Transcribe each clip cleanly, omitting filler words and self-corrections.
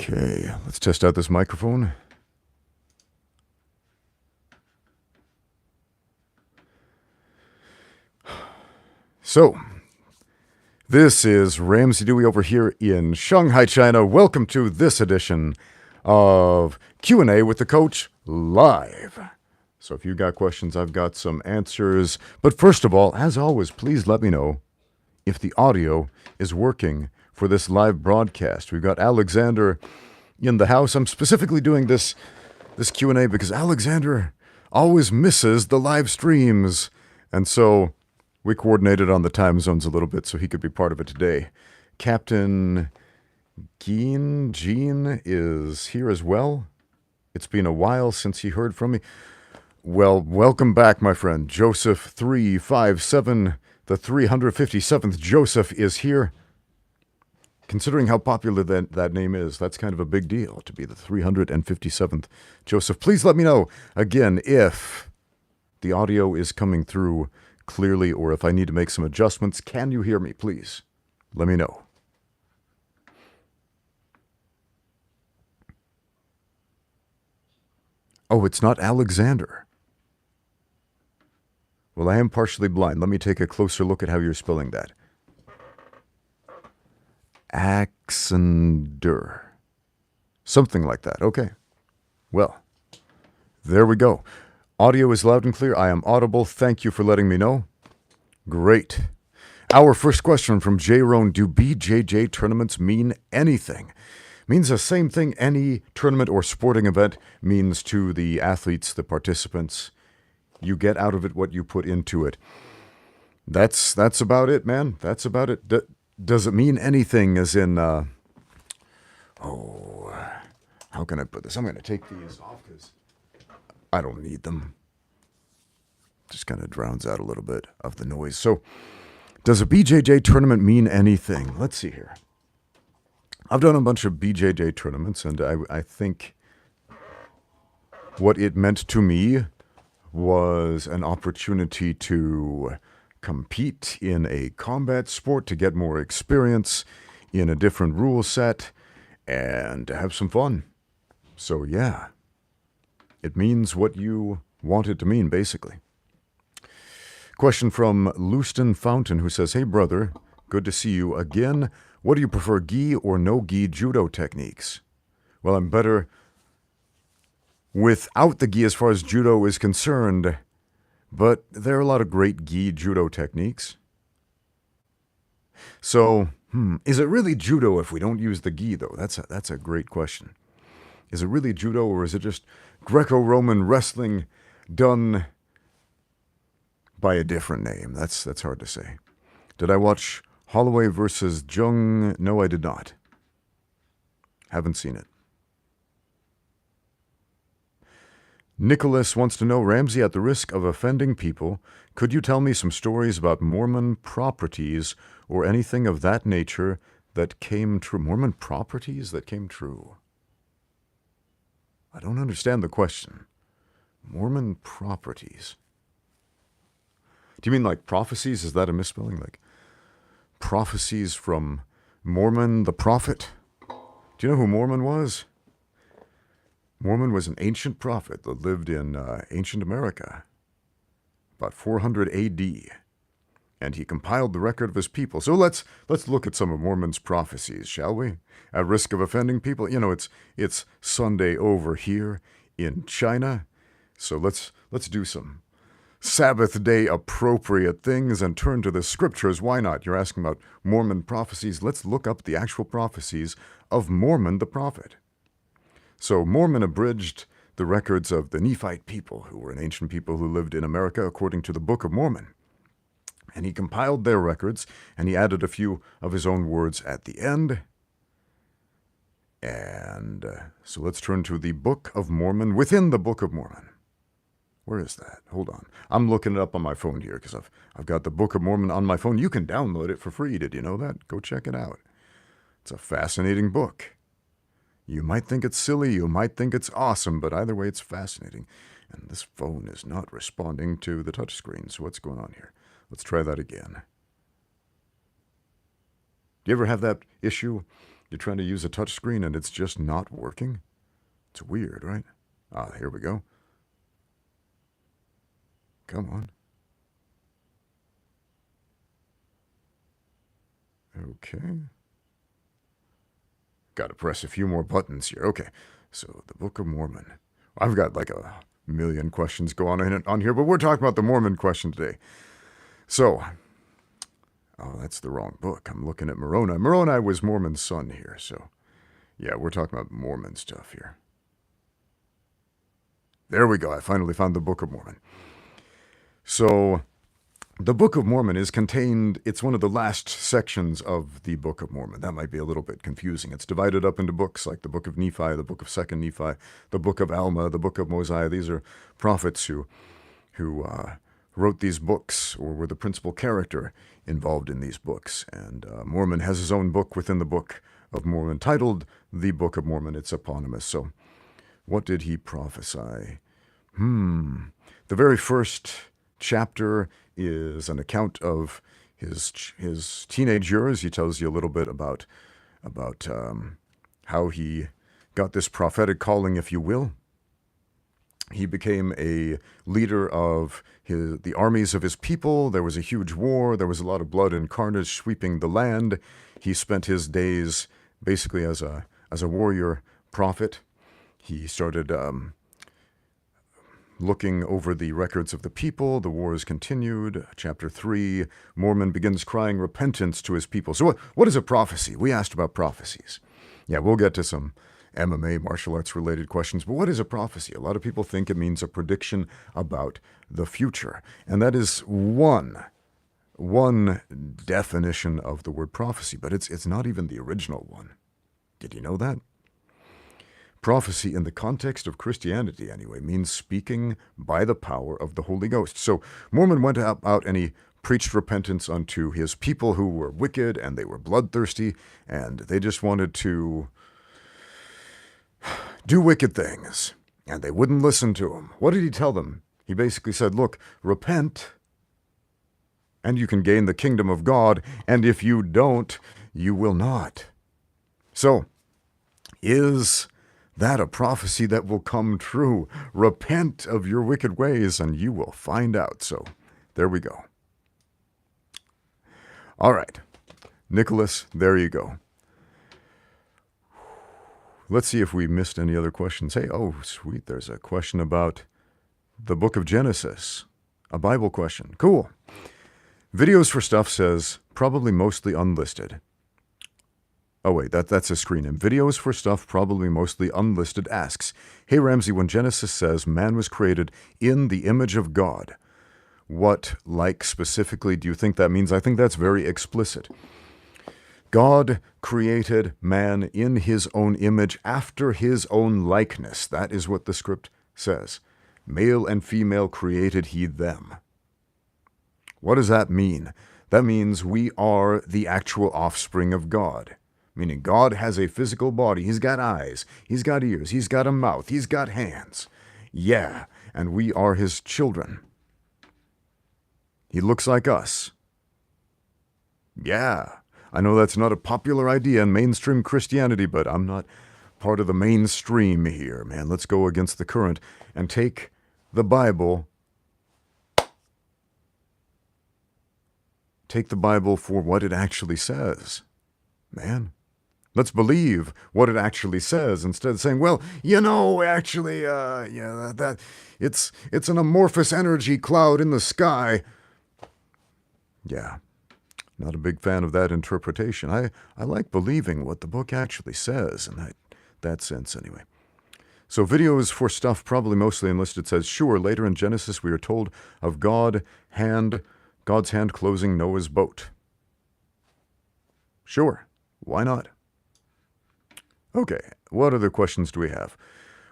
Okay, let's test out this microphone. So, this is Ramsey Dewey over here in Shanghai, China. Welcome to this edition of Q&A with the Coach live. So if you got questions, I've got some answers. But first of all, as always, please let me know if the audio is working for this live broadcast. We've got Alexander in the house. I'm specifically doing this Q&A because Alexander always misses the live streams. And so we coordinated on the time zones a little bit so he could be part of it today. Captain Jean is here as well. It's been a while since he heard from me. Well, welcome back, my friend. Joseph 357, the 357th Joseph is here. Considering how popular that name is, that's kind of a big deal to be the 357th Joseph. Please let me know, again, if the audio is coming through clearly or if I need to make some adjustments. Can you hear me, please? Let me know. Oh, it's not Alexander. Well, I am partially blind. Let me take a closer look at how you're spelling that. Axander. Something like that. Okay. Well, there we go. Audio is loud and clear. I am audible. Thank you for letting me know. Great. Our first question from J. Roan. Do BJJ tournaments mean anything? Means the same thing any tournament or sporting event means to the athletes, the participants. You get out of it what you put into it. That's about it, man. That's about it. Does it mean anything as in, how can I put this? I'm going to take these off because I don't need them. Just kind of drowns out a little bit of the noise. So, does a BJJ tournament mean anything? Let's see here. I've done a bunch of BJJ tournaments, and I think what it meant to me was an opportunity to compete in a combat sport, to get more experience in a different rule set, and to have some fun. So yeah, it means what you want it to mean, basically. Question from Leuston Fountain, who says, hey brother, good to see you again. What do you prefer, gi or no gi judo techniques? Well, I'm better without the gi as far as judo is concerned, but there are a lot of great gi judo techniques. So, is it really judo if we don't use the gi, though? That's a great question. Is it really judo, or is it just Greco-Roman wrestling done by a different name? That's hard to say. Did I watch Holloway versus Jung? No, I did not. Haven't seen it. Nicholas wants to know, Ramsey, at the risk of offending people, could you tell me some stories about Mormon properties or anything of that nature that came true? Mormon properties that came true? I don't understand the question. Mormon properties. Do you mean like prophecies? Is that a misspelling? Like prophecies from Mormon the prophet? Do you know who Mormon was? Mormon was an ancient prophet that lived in ancient America, about 400 A.D., and he compiled the record of his people. So let's look at some of Mormon's prophecies, shall we? At risk of offending people, you know, it's Sunday over here in China, so let's do some Sabbath day appropriate things and turn to the scriptures. Why not? You're asking about Mormon prophecies. Let's look up the actual prophecies of Mormon the prophet. So Mormon abridged the records of the Nephite people, who were an ancient people who lived in America according to the Book of Mormon. And he compiled their records, and he added a few of his own words at the end. And so let's turn to the Book of Mormon within the Book of Mormon. Where is that? Hold on. I'm looking it up on my phone here because I've got the Book of Mormon on my phone. You can download it for free. Did you know that? Go check it out. It's a fascinating book. You might think it's silly, you might think it's awesome, but either way it's fascinating. And this phone is not responding to the touchscreen, so what's going on here? Let's try that again. Do you ever have that issue You're trying to use a touch screen and it's just not working? It's weird, right? Ah, here we go. Come on. Okay. Got to press a few more buttons here. Okay. So, the Book of Mormon. I've got like a million questions going on here, but we're talking about the Mormon question today. So, oh, that's the wrong book. I'm looking at Moroni. Moroni was Mormon's son here, so yeah, we're talking about Mormon stuff here. There we go. I finally found the Book of Mormon. So, the Book of Mormon is contained, it's one of the last sections of the Book of Mormon. That might be a little bit confusing. It's divided up into books like the Book of Nephi, the Book of 2nd Nephi, the Book of Alma, the Book of Mosiah. These are prophets who wrote these books or were the principal character involved in these books. And Mormon has his own book within the Book of Mormon titled The Book of Mormon. It's eponymous. So what did he prophesy? The very first chapter is an account of his teenage years. He tells you a little bit about how he got this prophetic calling, if you will. He became a leader of the armies of his people. There was a huge war. There was a lot of blood and carnage sweeping the land. He spent his days basically as a warrior prophet. He started looking over the records of the people. The wars continued. Chapter 3, Mormon begins crying repentance to his people. So what is a prophecy? We asked about prophecies. Yeah, we'll get to some MMA, martial arts related questions, but what is a prophecy? A lot of people think it means a prediction about the future. And that is one definition of the word prophecy, but it's not even the original one. Did you know that? Prophecy in the context of Christianity, anyway, means speaking by the power of the Holy Ghost. So Mormon went out and he preached repentance unto his people who were wicked and they were bloodthirsty and they just wanted to do wicked things. And they wouldn't listen to him. What did he tell them? He basically said, look, repent and you can gain the kingdom of God, and if you don't, you will not. So, is that a prophecy that will come true? Repent of your wicked ways and you will find out. So, there we go. All right. Nicholas, there you go. Let's see if we missed any other questions. Hey, oh, sweet. There's a question about the book of Genesis. A Bible question. Cool. Videos for Stuff says, probably mostly unlisted. Oh, wait, that's a screen name. Videos for Stuff, probably mostly unlisted, asks, hey, Ramsey, when Genesis says man was created in the image of God, what, like, specifically do you think that means? I think that's very explicit. God created man in his own image after his own likeness. That is what the script says. Male and female created he them. What does that mean? That means we are the actual offspring of God. Meaning God has a physical body. He's got eyes. He's got ears. He's got a mouth. He's got hands. Yeah, and we are his children. He looks like us. Yeah, I know that's not a popular idea in mainstream Christianity, but I'm not part of the mainstream here, man. Let's go against the current and take the Bible. Take the Bible for what it actually says, man. Let's believe what it actually says instead of saying, well, you know, actually, that it's an amorphous energy cloud in the sky. Yeah, not a big fan of that interpretation. I like believing what the book actually says in that sense anyway. So Videos for Stuff, probably mostly enlisted, says, sure, later in Genesis we are told of God's hand closing Noah's boat. Sure, why not? Okay, what other questions do we have?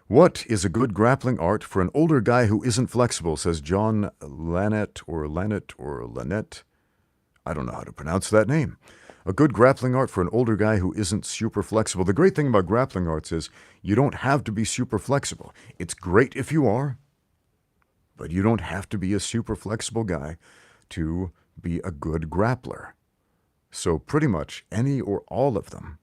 What is a good grappling art for an older guy who isn't flexible, says John Lanett or Lanett. I don't know how to pronounce that name. A good grappling art for an older guy who isn't super flexible. The great thing about grappling arts is you don't have to be super flexible. It's great if you are, but you don't have to be a super flexible guy to be a good grappler. So pretty much any or all of them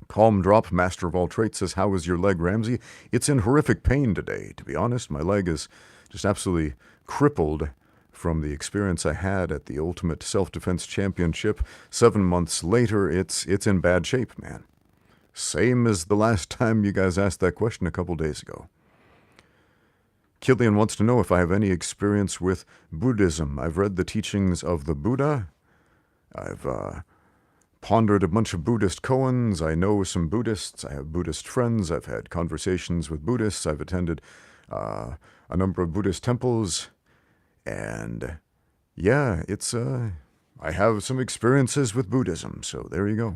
Calm Drop, Master of All Traits, says, how is your leg, Ramsey? It's in horrific pain today. To be honest, my leg is just absolutely crippled from the experience I had at the Ultimate Self-Defense Championship. 7 months later, it's in bad shape, man. Same as the last time you guys asked that question a couple days ago. Killian wants to know if I have any experience with Buddhism. I've read the teachings of the Buddha. I've pondered a bunch of Buddhist koans. I know some Buddhists. I have Buddhist friends. I've had conversations with Buddhists. I've attended a number of Buddhist temples. And yeah, I have some experiences with Buddhism. So there you go.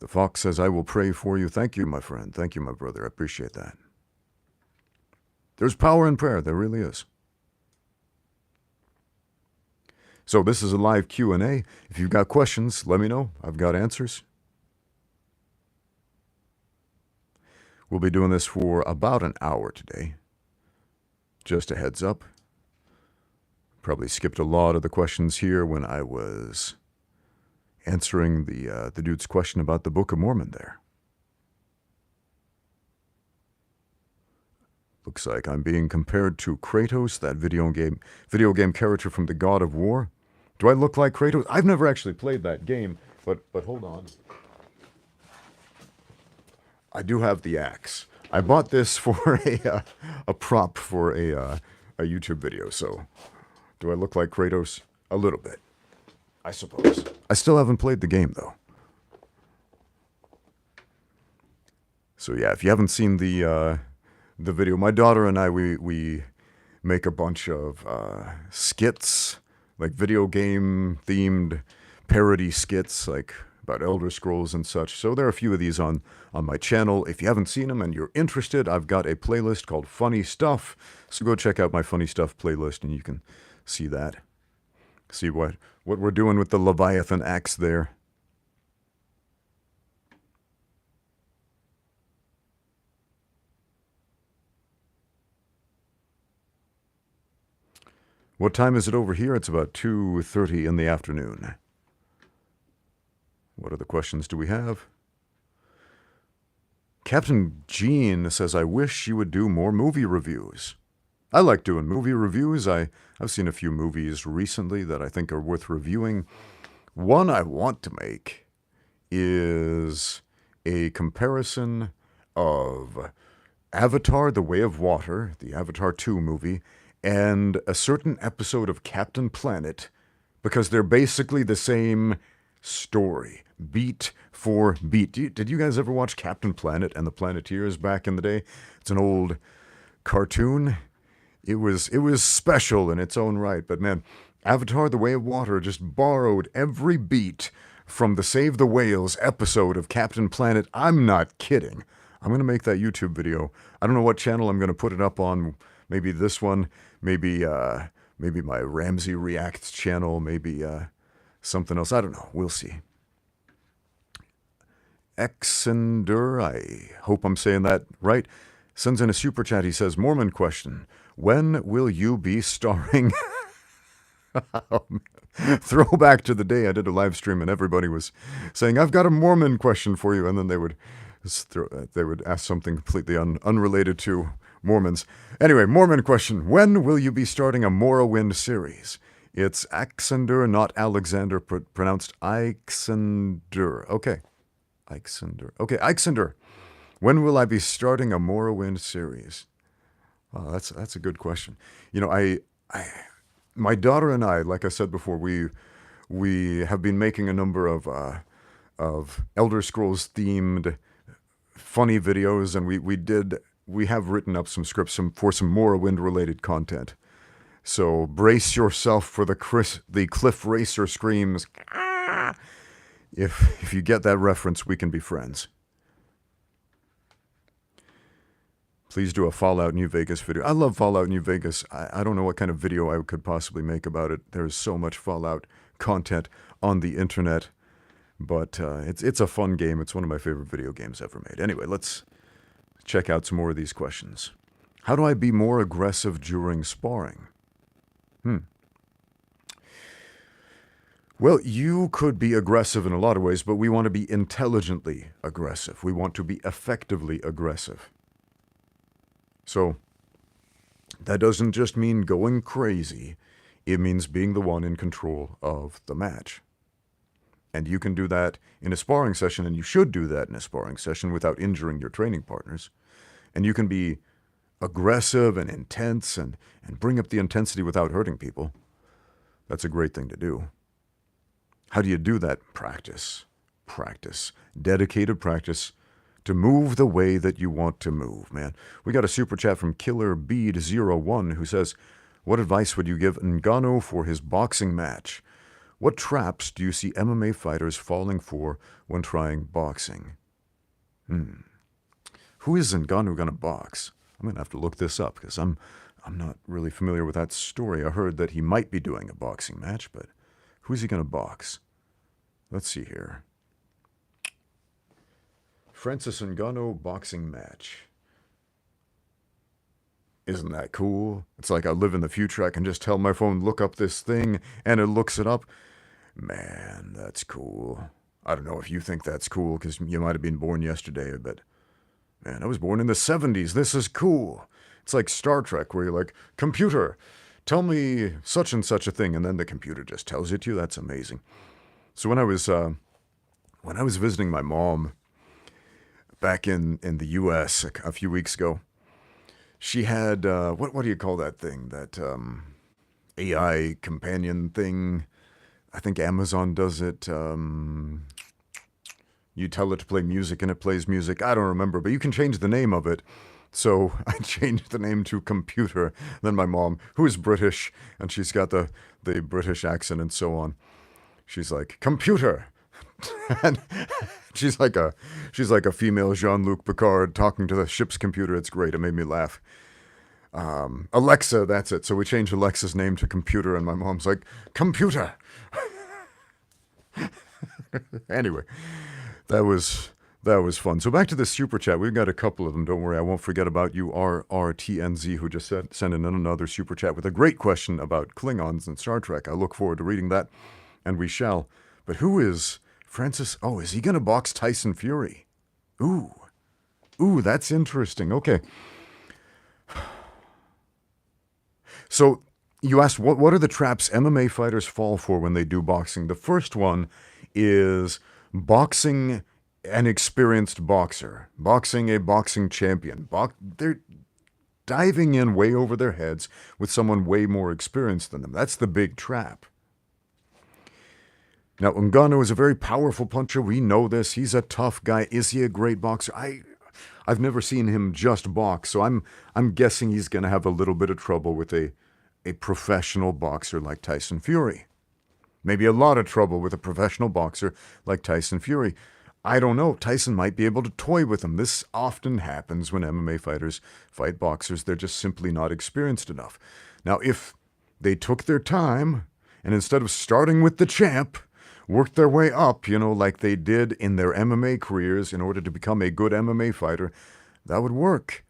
The Fox says, I will pray for you. Thank you, my friend. Thank you, my brother. I appreciate that. There's power in prayer. There really is. So this is a live Q&A. If you've got questions, let me know. I've got answers. We'll be doing this for about an hour today. Just a heads up. Probably skipped a lot of the questions here when I was answering the dude's question about the Book of Mormon there. Looks like I'm being compared to Kratos, that video game character from the God of War. Do I look like Kratos? I've never actually played that game, but hold on. I do have the axe. I bought this for a prop for a YouTube video, so do I look like Kratos? A little bit, I suppose. I still haven't played the game, though. So yeah, if you haven't seen the video, my daughter and I, we make a bunch of skits, like video game themed parody skits, like about Elder Scrolls and such. So there are a few of these on my channel. If you haven't seen them and you're interested, I've got a playlist called Funny Stuff. So go check out my Funny Stuff playlist and you can see that. See what we're doing with the Leviathan axe there. What time is it over here? It's about 2:30 in the afternoon. What other questions do we have? Captain Jean says, I wish you would do more movie reviews. I like doing movie reviews. I've seen a few movies recently that I think are worth reviewing. One I want to make is a comparison of Avatar, The Way of Water, the Avatar 2 movie, and a certain episode of Captain Planet, because they're basically the same story, beat for beat. Did you guys ever watch Captain Planet and the Planeteers back in the day? It's an old cartoon. It was special in its own right, but man, Avatar: The Way of Water just borrowed every beat from the Save the Whales episode of Captain Planet. I'm not kidding. I'm going to make that YouTube video. I don't know what channel I'm going to put it up on. Maybe this one, maybe my Ramsey Reacts channel, maybe something else. I don't know. We'll see. Exender, I hope I'm saying that right, sends in a super chat. He says, Mormon question. When will you be starring? Throwback to the day I did a live stream and everybody was saying, I've got a Mormon question for you. And then they would ask something completely unrelated to Mormons. Anyway, Mormon question. When will you be starting a Morrowind series? It's Axender, not Alexander, pronounced Ixender. Okay. Ixender. Okay, Ixender. When will I be starting a Morrowind series? Oh, that's a good question. You know, my daughter and I, like I said before, we have been making a number of Elder Scrolls themed funny videos, and we have written up some scripts for some Morrowind related content. So brace yourself for the Cliff Racer screams. Ah! If you get that reference, we can be friends. Please do a Fallout New Vegas video. I love Fallout New Vegas. I don't know what kind of video I could possibly make about it. There's so much Fallout content on the internet. But it's a fun game. It's one of my favorite video games ever made. Anyway, let's check out some more of these questions. How do I be more aggressive during sparring? Well, you could be aggressive in a lot of ways, but we want to be intelligently aggressive. We want to be effectively aggressive. So that doesn't just mean going crazy. It means being the one in control of the match. And you can do that in a sparring session, and you should do that in a sparring session without injuring your training partners. And you can be aggressive and intense and bring up the intensity without hurting people. That's a great thing to do. How do you do that? Practice. Practice. Dedicated practice to move the way that you want to move, man. We got a super chat from KillerBead01 who says, what advice would you give Ngannou for his boxing match? What traps do you see MMA fighters falling for when trying boxing? Who is Ngannou going to box? I'm going to have to look this up because I'm not really familiar with that story. I heard that he might be doing a boxing match, but who's he going to box? Let's see here. Francis Ngannou boxing match. Isn't that cool? It's like I live in the future. I can just tell my phone, look up this thing, and it looks it up. Man, that's cool. I don't know if you think that's cool because you might have been born yesterday, but man, I was born in the 70s. This is cool. It's like Star Trek where you're like, computer, tell me such and such a thing, and then the computer just tells it to you. That's amazing. So when I was visiting my mom back in the U.S. a few weeks ago, she had, what do you call that thing? That AI companion thing. I think Amazon does it. You tell it to play music and it plays music. I don't remember, but you can change the name of it. So I changed the name to Computer. Then my mom, who is British, and she's got the British accent and so on, she's like, Computer. And she's like a female Jean-Luc Picard talking to the ship's computer. It's great. It made me laugh. Alexa, that's it. So we changed Alexa's name to Computer, and my mom's like, Computer. Anyway, that was fun. So back to the super chat. We've got a couple of them. Don't worry, I won't forget about you, RRTNZ, who just sent in another super chat with a great question about Klingons and Star Trek. I look forward to reading that, and we shall. But who is Francis? Oh, is he going to box Tyson Fury? Ooh, that's interesting. Okay. So you asked, what are the traps MMA fighters fall for when they do boxing? The first one is boxing an experienced boxer, boxing a boxing champion. They're diving in way over their heads with someone way more experienced than them. That's the big trap. Now, Ngannou is a very powerful puncher. We know this. He's a tough guy. Is he a great boxer? I've never seen him just box, so I'm guessing he's going to have a little bit of trouble with a professional boxer like Tyson Fury. Maybe a lot of trouble with a professional boxer like Tyson Fury. I don't know. Tyson might be able to toy with him. This often happens when MMA fighters fight boxers. They're just simply not experienced enough. Now, if they took their time and instead of starting with the champ, worked their way up, like they did in their MMA careers in order to become a good MMA fighter, that would work.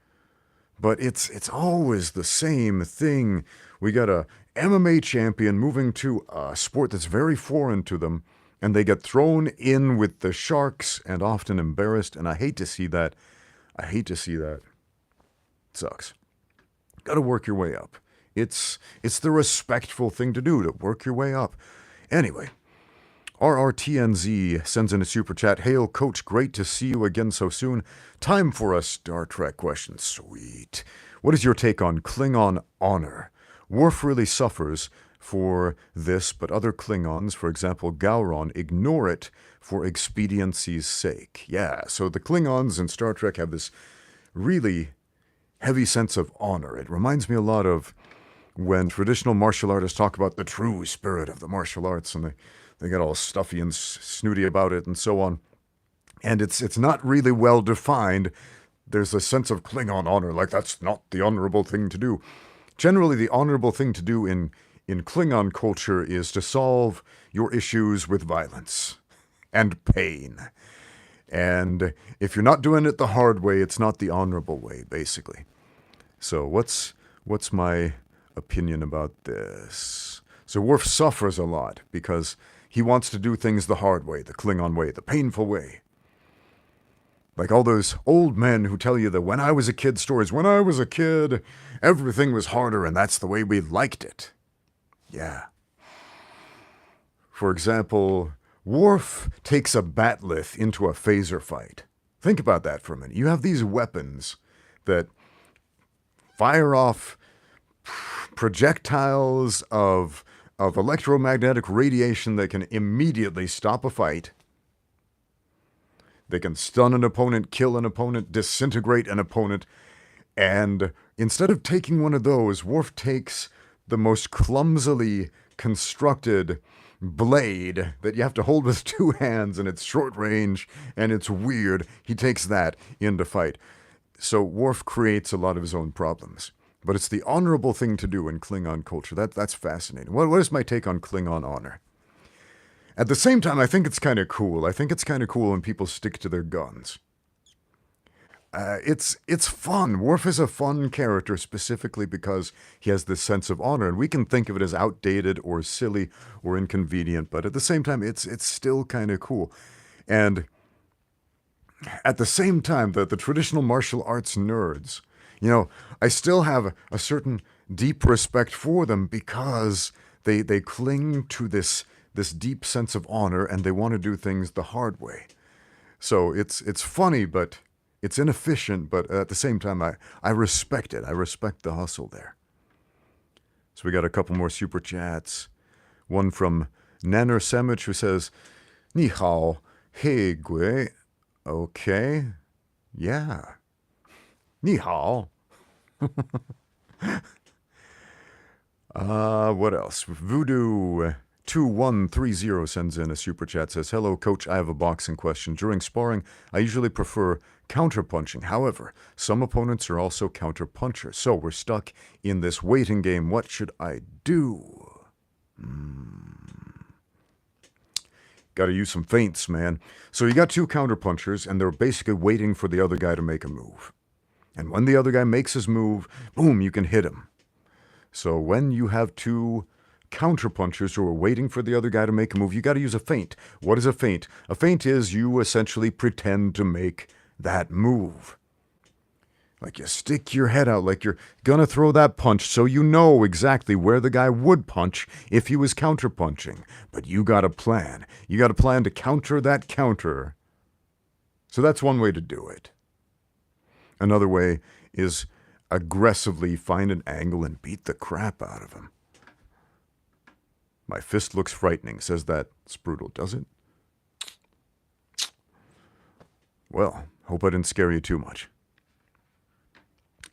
But it's always the same thing. We got a MMA champion moving to a sport that's very foreign to them, and they get thrown in with the sharks and often embarrassed, and I hate to see that. It sucks. Got to work your way up. It's the respectful thing to do, to work your way up. Anyway, RRTNZ sends in a super chat. Hail, Coach. Great to see you again so soon. Time for a Star Trek question. Sweet. What is your take on Klingon honor? Worf really suffers for this, but other Klingons, for example Gowron, ignore it for expediency's sake. Yeah, so the Klingons in Star Trek have this really heavy sense of honor. It reminds me a lot of when traditional martial artists talk about the true spirit of the martial arts, and they get all stuffy and snooty about it and so on. And it's not really well defined. There's a sense of Klingon honor, like that's not the honorable thing to do. Generally, the honorable thing to do in Klingon culture is to solve your issues with violence and pain. And if you're not doing it the hard way, it's not the honorable way, basically. So what's my opinion about this? So Worf suffers a lot because He wants to do things the hard way, the Klingon way, the painful way. Like all those old men who tell you the when I was a kid stories. When I was a kid, everything was harder and that's the way we liked it. Yeah. For example, Worf takes a batleth into a phaser fight. Think about that for a minute. You have these weapons that fire off projectiles of electromagnetic radiation that can immediately stop a fight. They can stun an opponent, kill an opponent, disintegrate an opponent. And instead of taking one of those, Worf takes the most clumsily constructed blade that you have to hold with two hands, and it's short range, and it's weird. He takes that into fight. So Worf creates a lot of his own problems. But it's the honorable thing to do in Klingon culture. That's fascinating. What is my take on Klingon honor? At the same time, I think it's kind of cool. I think it's kind of cool when people stick to their guns. It's fun. Worf is a fun character specifically because he has this sense of honor, and we can think of it as outdated or silly or inconvenient, but at the same time, it's still kind of cool. And at the same time, the traditional martial arts nerds, you know, I still have a certain deep respect for them because they cling to this deep sense of honor, and they want to do things the hard way. So it's funny, but it's inefficient, but at the same time, I respect it. I respect the hustle there. So we got a couple more super chats. One from Nanner Semich, who says, Ni hao, hey gui. Okay. Yeah. Ni hao. What else? Voodoo 2130 sends in a super chat, says, hello, coach, I have a boxing question. During sparring, I usually prefer counterpunching. However, some opponents are also counterpunchers. So we're stuck in this waiting game. What should I do? Got to use some feints, man. So you got two counterpunchers, and they're basically waiting for the other guy to make a move. And when the other guy makes his move, boom, you can hit him. So when you have two counterpunchers who are waiting for the other guy to make a move, you got to use a feint. What is a feint? A feint is you essentially pretend to make that move. Like you stick your head out like you're gonna throw that punch, so you know exactly where the guy would punch if he was counterpunching. But you got a plan. You got a plan to counter that counter. So that's one way to do it. Another way is aggressively find an angle and beat the crap out of him. My fist looks frightening, says that Sprudel, does it? Well, hope I didn't scare you too much.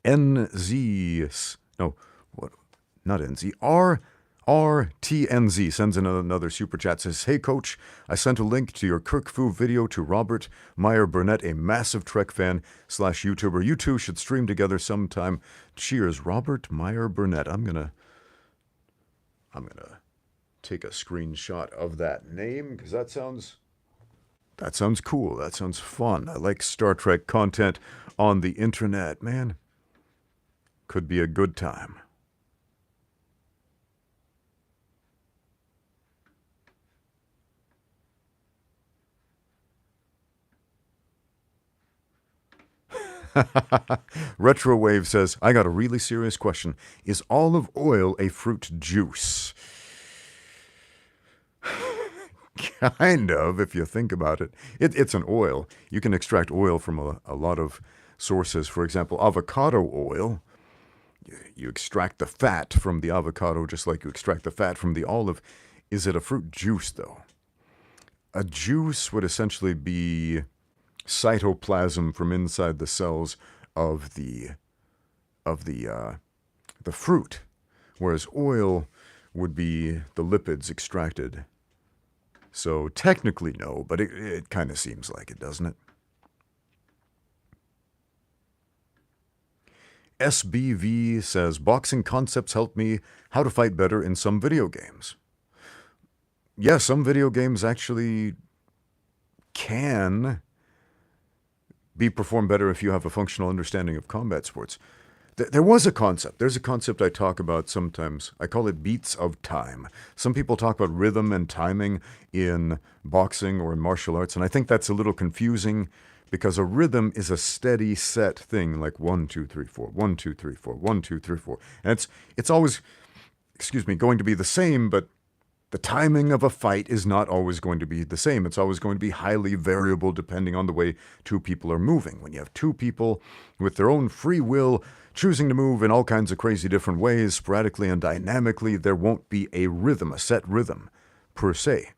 NZ, no, what? Not NZ, RTNZ sends in another super chat, says, hey coach, I sent a link to your Kung Fu video to Robert Meyer Burnett, a massive Trek fan / YouTuber. You two should stream together sometime. Cheers, Robert Meyer Burnett. I'm gonna take a screenshot of that name because that sounds cool. That sounds fun. I like Star Trek content on the internet, man. Could be a good time. Retrowave says, I got a really serious question. Is olive oil a fruit juice? Kind of, if you think about it. It's an oil. You can extract oil from a lot of sources. For example, avocado oil. You extract the fat from the avocado just like you extract the fat from the olive. Is it a fruit juice, though? A juice would essentially be cytoplasm from inside the cells of the fruit, whereas oil would be the lipids extracted. So technically no, but it kind of seems like it, doesn't it? SBV says, boxing concepts help me how to fight better in some video games. Yeah, some video games actually can be performed better if you have a functional understanding of combat sports. There was a concept. There's a concept I talk about sometimes. I call it beats of time. Some people talk about rhythm and timing in boxing or in martial arts, and I think that's a little confusing because a rhythm is a steady set thing, like 1, 2, 3, 4, 1, 2, 3, 4, 1, 2, 3, 4. And it's always, going to be the same, but the timing of a fight is not always going to be the same. It's always going to be highly variable depending on the way two people are moving. When you have two people with their own free will choosing to move in all kinds of crazy different ways, sporadically and dynamically, there won't be a rhythm, a set rhythm per se.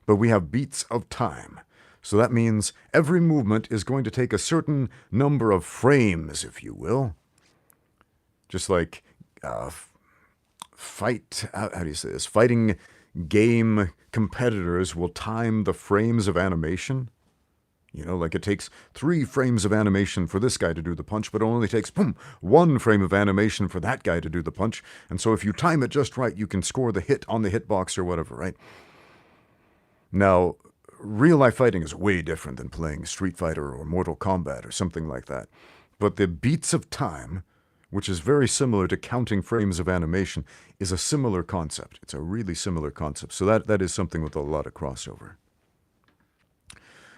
But we have beats of time. So that means every movement is going to take a certain number of frames, if you will. Just like fighting game competitors will time the frames of animation. Like it takes 3 frames of animation for this guy to do the punch, but it only takes 1 frame of animation for that guy to do the punch. And so if you time it just right, you can score the hit on the hitbox or whatever, right? Now, real-life fighting is way different than playing Street Fighter or Mortal Kombat or something like that. But the beats of time, which is very similar to counting frames of animation, is a similar concept. It's a really similar concept. So that is something with a lot of crossover.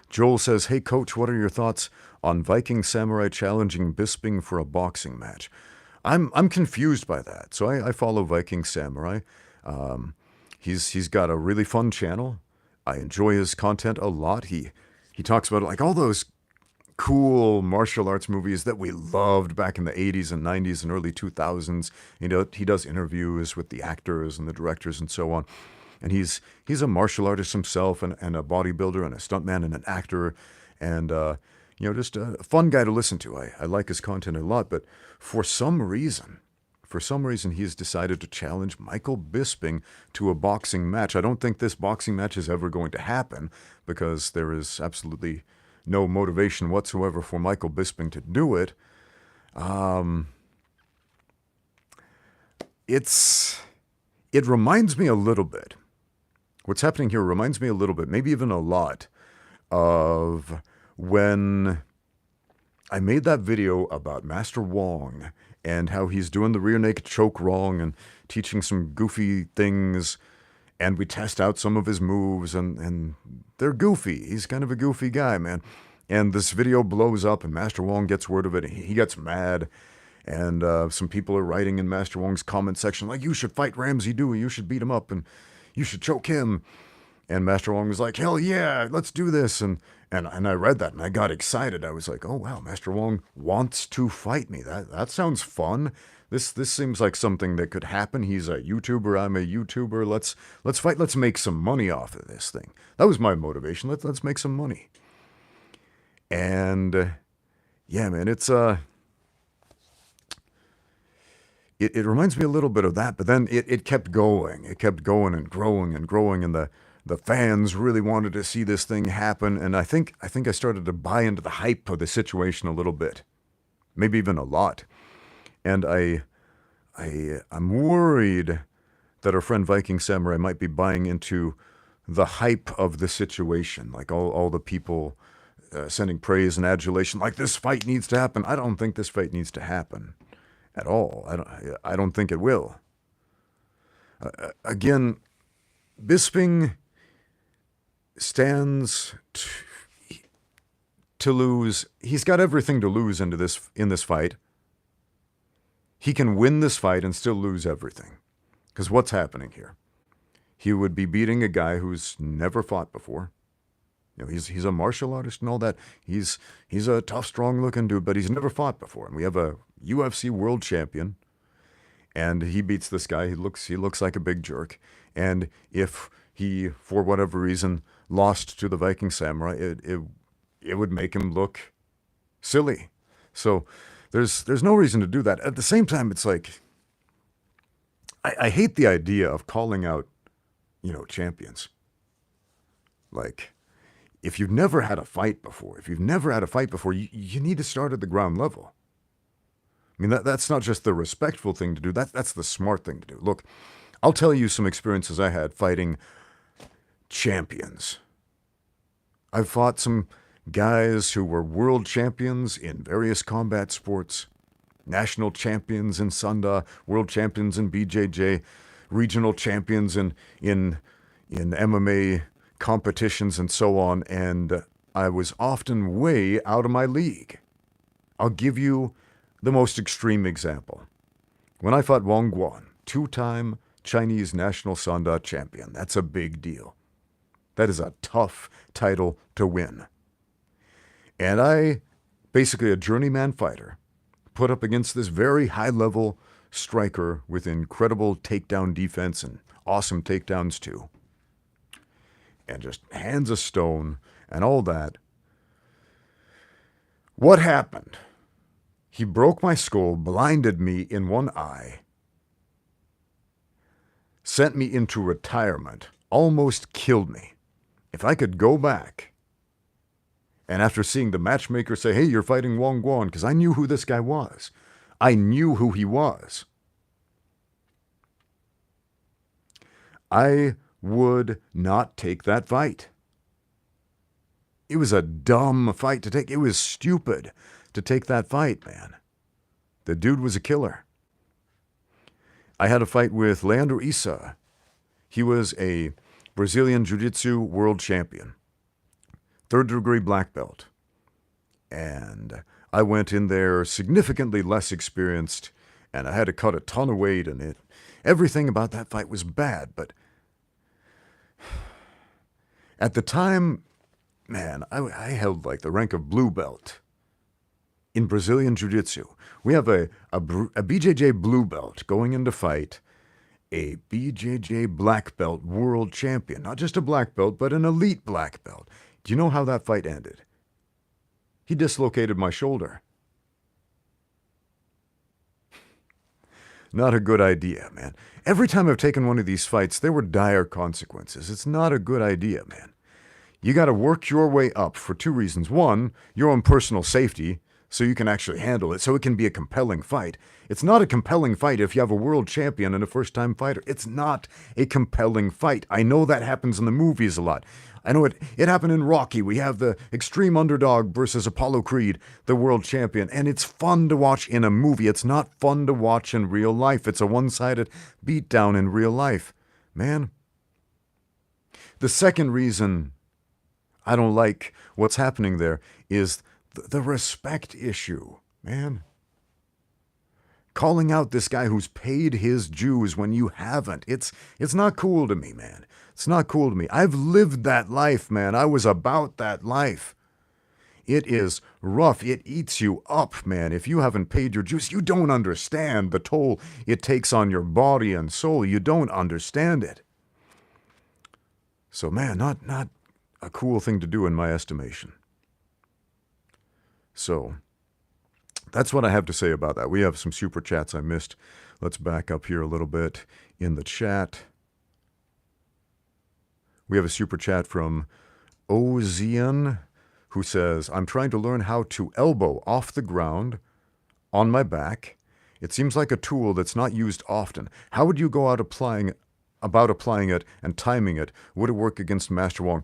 Joel says, "Hey, Coach, what are your thoughts on Viking Samurai challenging Bisping for a boxing match?" I'm confused by that. So I follow Viking Samurai. He's got a really fun channel. I enjoy his content a lot. He talks about like all those cool martial arts movies that we loved back in the 80s and 90s and early 2000s. He does interviews with the actors and the directors and so on. And he's a martial artist himself and a bodybuilder and a stuntman and an actor and, just a fun guy to listen to. I like his content a lot, but for some reason, he's decided to challenge Michael Bisping to a boxing match. I don't think this boxing match is ever going to happen because there is absolutely no motivation whatsoever for Michael Bisping to do it. It reminds me a little bit. What's happening here reminds me a little bit, maybe even a lot, of when I made that video about Master Wong and how he's doing the rear naked choke wrong and teaching some goofy things, and we test out some of his moves, and they're goofy. He's kind of a goofy guy, man. And this video blows up, and Master Wong gets word of it, and he gets mad, and some people are writing in Master Wong's comment section, like, "You should fight Ramsey Dewey, you should beat him up, and you should choke him." And Master Wong was like, "Hell yeah, let's do this." And I read that and I got excited. I was like, "Oh wow, Master Wong wants to fight me. That sounds fun. This seems like something that could happen. He's a YouTuber, I'm a YouTuber. Let's fight. Let's make some money off of this thing." That was my motivation. Let's make some money. And yeah, man, it reminds me a little bit of that, but then it kept going. It kept going and growing and growing, and the fans really wanted to see this thing happen, and I think I started to buy into the hype of the situation a little bit, maybe even a lot. And I'm worried that our friend Viking Samurai might be buying into the hype of the situation, like all the people sending praise and adulation, like this fight needs to happen. I don't think this fight needs to happen at all. I don't think it will. Again, Bisping stands to lose. He's got everything to lose in this fight. He can win this fight and still lose everything. Because what's happening here? He would be beating a guy who's never fought before. He's a martial artist and all that. He's a tough, strong-looking dude, but he's never fought before. And we have a UFC world champion, and he beats this guy. He looks like a big jerk. And if he, for whatever reason, lost to the Viking Samurai, it would make him look silly. So there's no reason to do that. At the same time, it's like I hate the idea of calling out, champions. Like, if you've never had a fight before, you need to start at the ground level. I mean, that's not just the respectful thing to do. That's the smart thing to do. Look, I'll tell you some experiences I had fighting champions. I've fought some guys who were world champions in various combat sports. national champions in Sanda, world champions in BJJ, regional champions in MMA competitions and so on, and I was often way out of my league. I'll give you the most extreme example. When I fought Wang Guan, 2-time Chinese national Sanda champion, that's a big deal. That is a tough title to win. And I, basically a journeyman fighter, put up against this very high-level striker with incredible takedown defense and awesome takedowns too. And just hands of stone and all that. What happened? He broke my skull, blinded me in one eye, sent me into retirement, almost killed me. If I could go back, and after seeing the matchmaker say, hey, you're fighting Wang Guan, because I knew who this guy was. I knew who he was. I would not take that fight. It was a dumb fight to take. It was stupid to take that fight, man. The dude was a killer. I had a fight with Leandro Issa. He was a Brazilian Jiu-Jitsu world champion, 3rd degree black belt. And I went in there significantly less experienced, and I had to cut a ton of weight, and everything about that fight was bad. But at the time, man, I held like the rank of blue belt in Brazilian Jiu-Jitsu. We have a BJJ blue belt going in to fight a BJJ black belt world champion. Not just a black belt, but an elite black belt. Do you know how that fight ended? He dislocated my shoulder. Not a good idea, man. Every time I've taken one of these fights, there were dire consequences. It's not a good idea, man. You got to work your way up for 2 reasons. One, your own personal safety, so you can actually handle it, so it can be a compelling fight. It's not a compelling fight if you have a world champion and a first-time fighter. It's not a compelling fight. I know that happens in the movies a lot. I know it happened in Rocky. We have the extreme underdog versus Apollo Creed, the world champion, and it's fun to watch in a movie. It's not fun to watch in real life. It's a one-sided beatdown in real life. Man, the second reason I don't like what's happening there is the respect issue, man. Calling out this guy who's paid his dues when you haven't. It's not cool to me, man. It's not cool to me. I've lived that life, man. I was about that life. It is rough. It eats you up, man. If you haven't paid your dues, you don't understand the toll it takes on your body and soul. You don't understand it. So, man, not a cool thing to do in my estimation. So, that's what I have to say about that. We have some super chats I missed. Let's back up here a little bit in the chat. We have a super chat from Ozian, who says, I'm trying to learn how to elbow off the ground on my back. It seems like a tool that's not used often. How would you go out applying it and timing it? Would it work against Master Wong?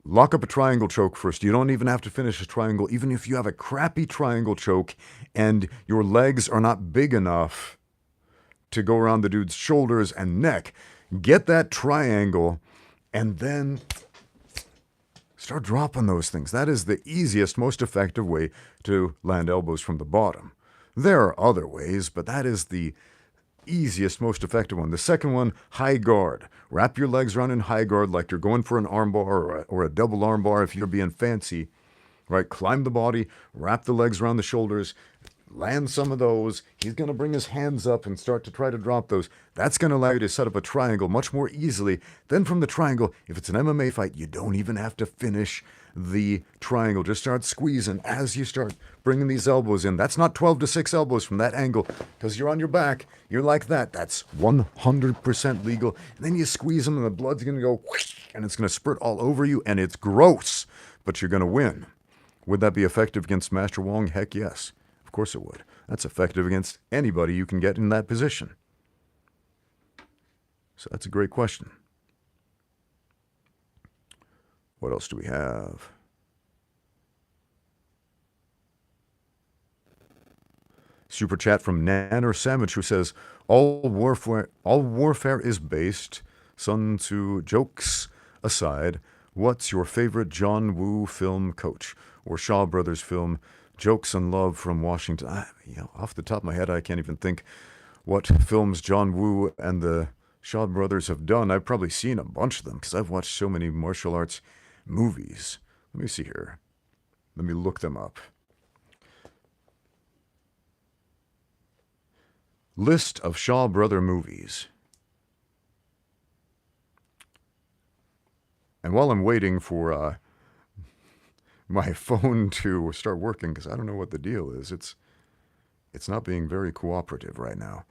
Lock up a triangle choke first. You don't even have to finish a triangle. Even if you have a crappy triangle choke and your legs are not big enough to go around the dude's shoulders and neck, get that triangle and then start dropping those things. That is the easiest, most effective way to land elbows from the bottom. There are other ways, but that is the easiest, most effective one. The second one, high guard. Wrap your legs around in high guard like you're going for an armbar or a double armbar if you're being fancy. Right? Climb the body, wrap the legs around the shoulders, land some of those. He's going to bring his hands up and start to try to drop those. That's going to allow you to set up a triangle much more easily. Then from the triangle, if it's an MMA fight, you don't even have to finish the triangle. Just start squeezing as you start bringing these elbows in. That's not 12 to 6 elbows from that angle because you're on your back. You're like that. That's 100% legal. And then you squeeze them and the blood's going to go whoosh, and it's going to spurt all over you and it's gross, but you're going to win. Would that be effective against Master Wong? Heck yes. Of course it would. That's effective against anybody you can get in that position. So that's a great question. What else do we have? Super chat from Nanner Savage, who says, all warfare is based. Sun Tzu jokes aside, what's your favorite John Woo film coach or Shaw Brothers film? Jokes and Love from Washington. Off the top of my head, I can't even think what films John Woo and the Shaw Brothers have done. I've probably seen a bunch of them because I've watched so many martial arts movies. Let me see here. Let me look them up. List of Shaw Brother movies. And while I'm waiting for my phone to start working, because I don't know what the deal is, it's not being very cooperative right now.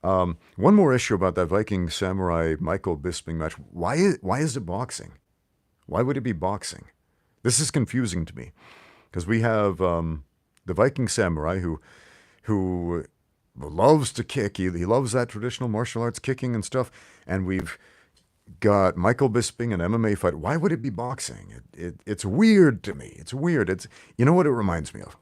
One more issue about that Viking Samurai Michael Bisping match. Why is it boxing? Why would it be boxing? This is confusing to me, because we have the Viking Samurai who loves to kick. He loves that traditional martial arts kicking and stuff, and we've got Michael Bisping, an MMA fighter. Why would it be boxing? It's weird to me. It's weird. You know what it reminds me of?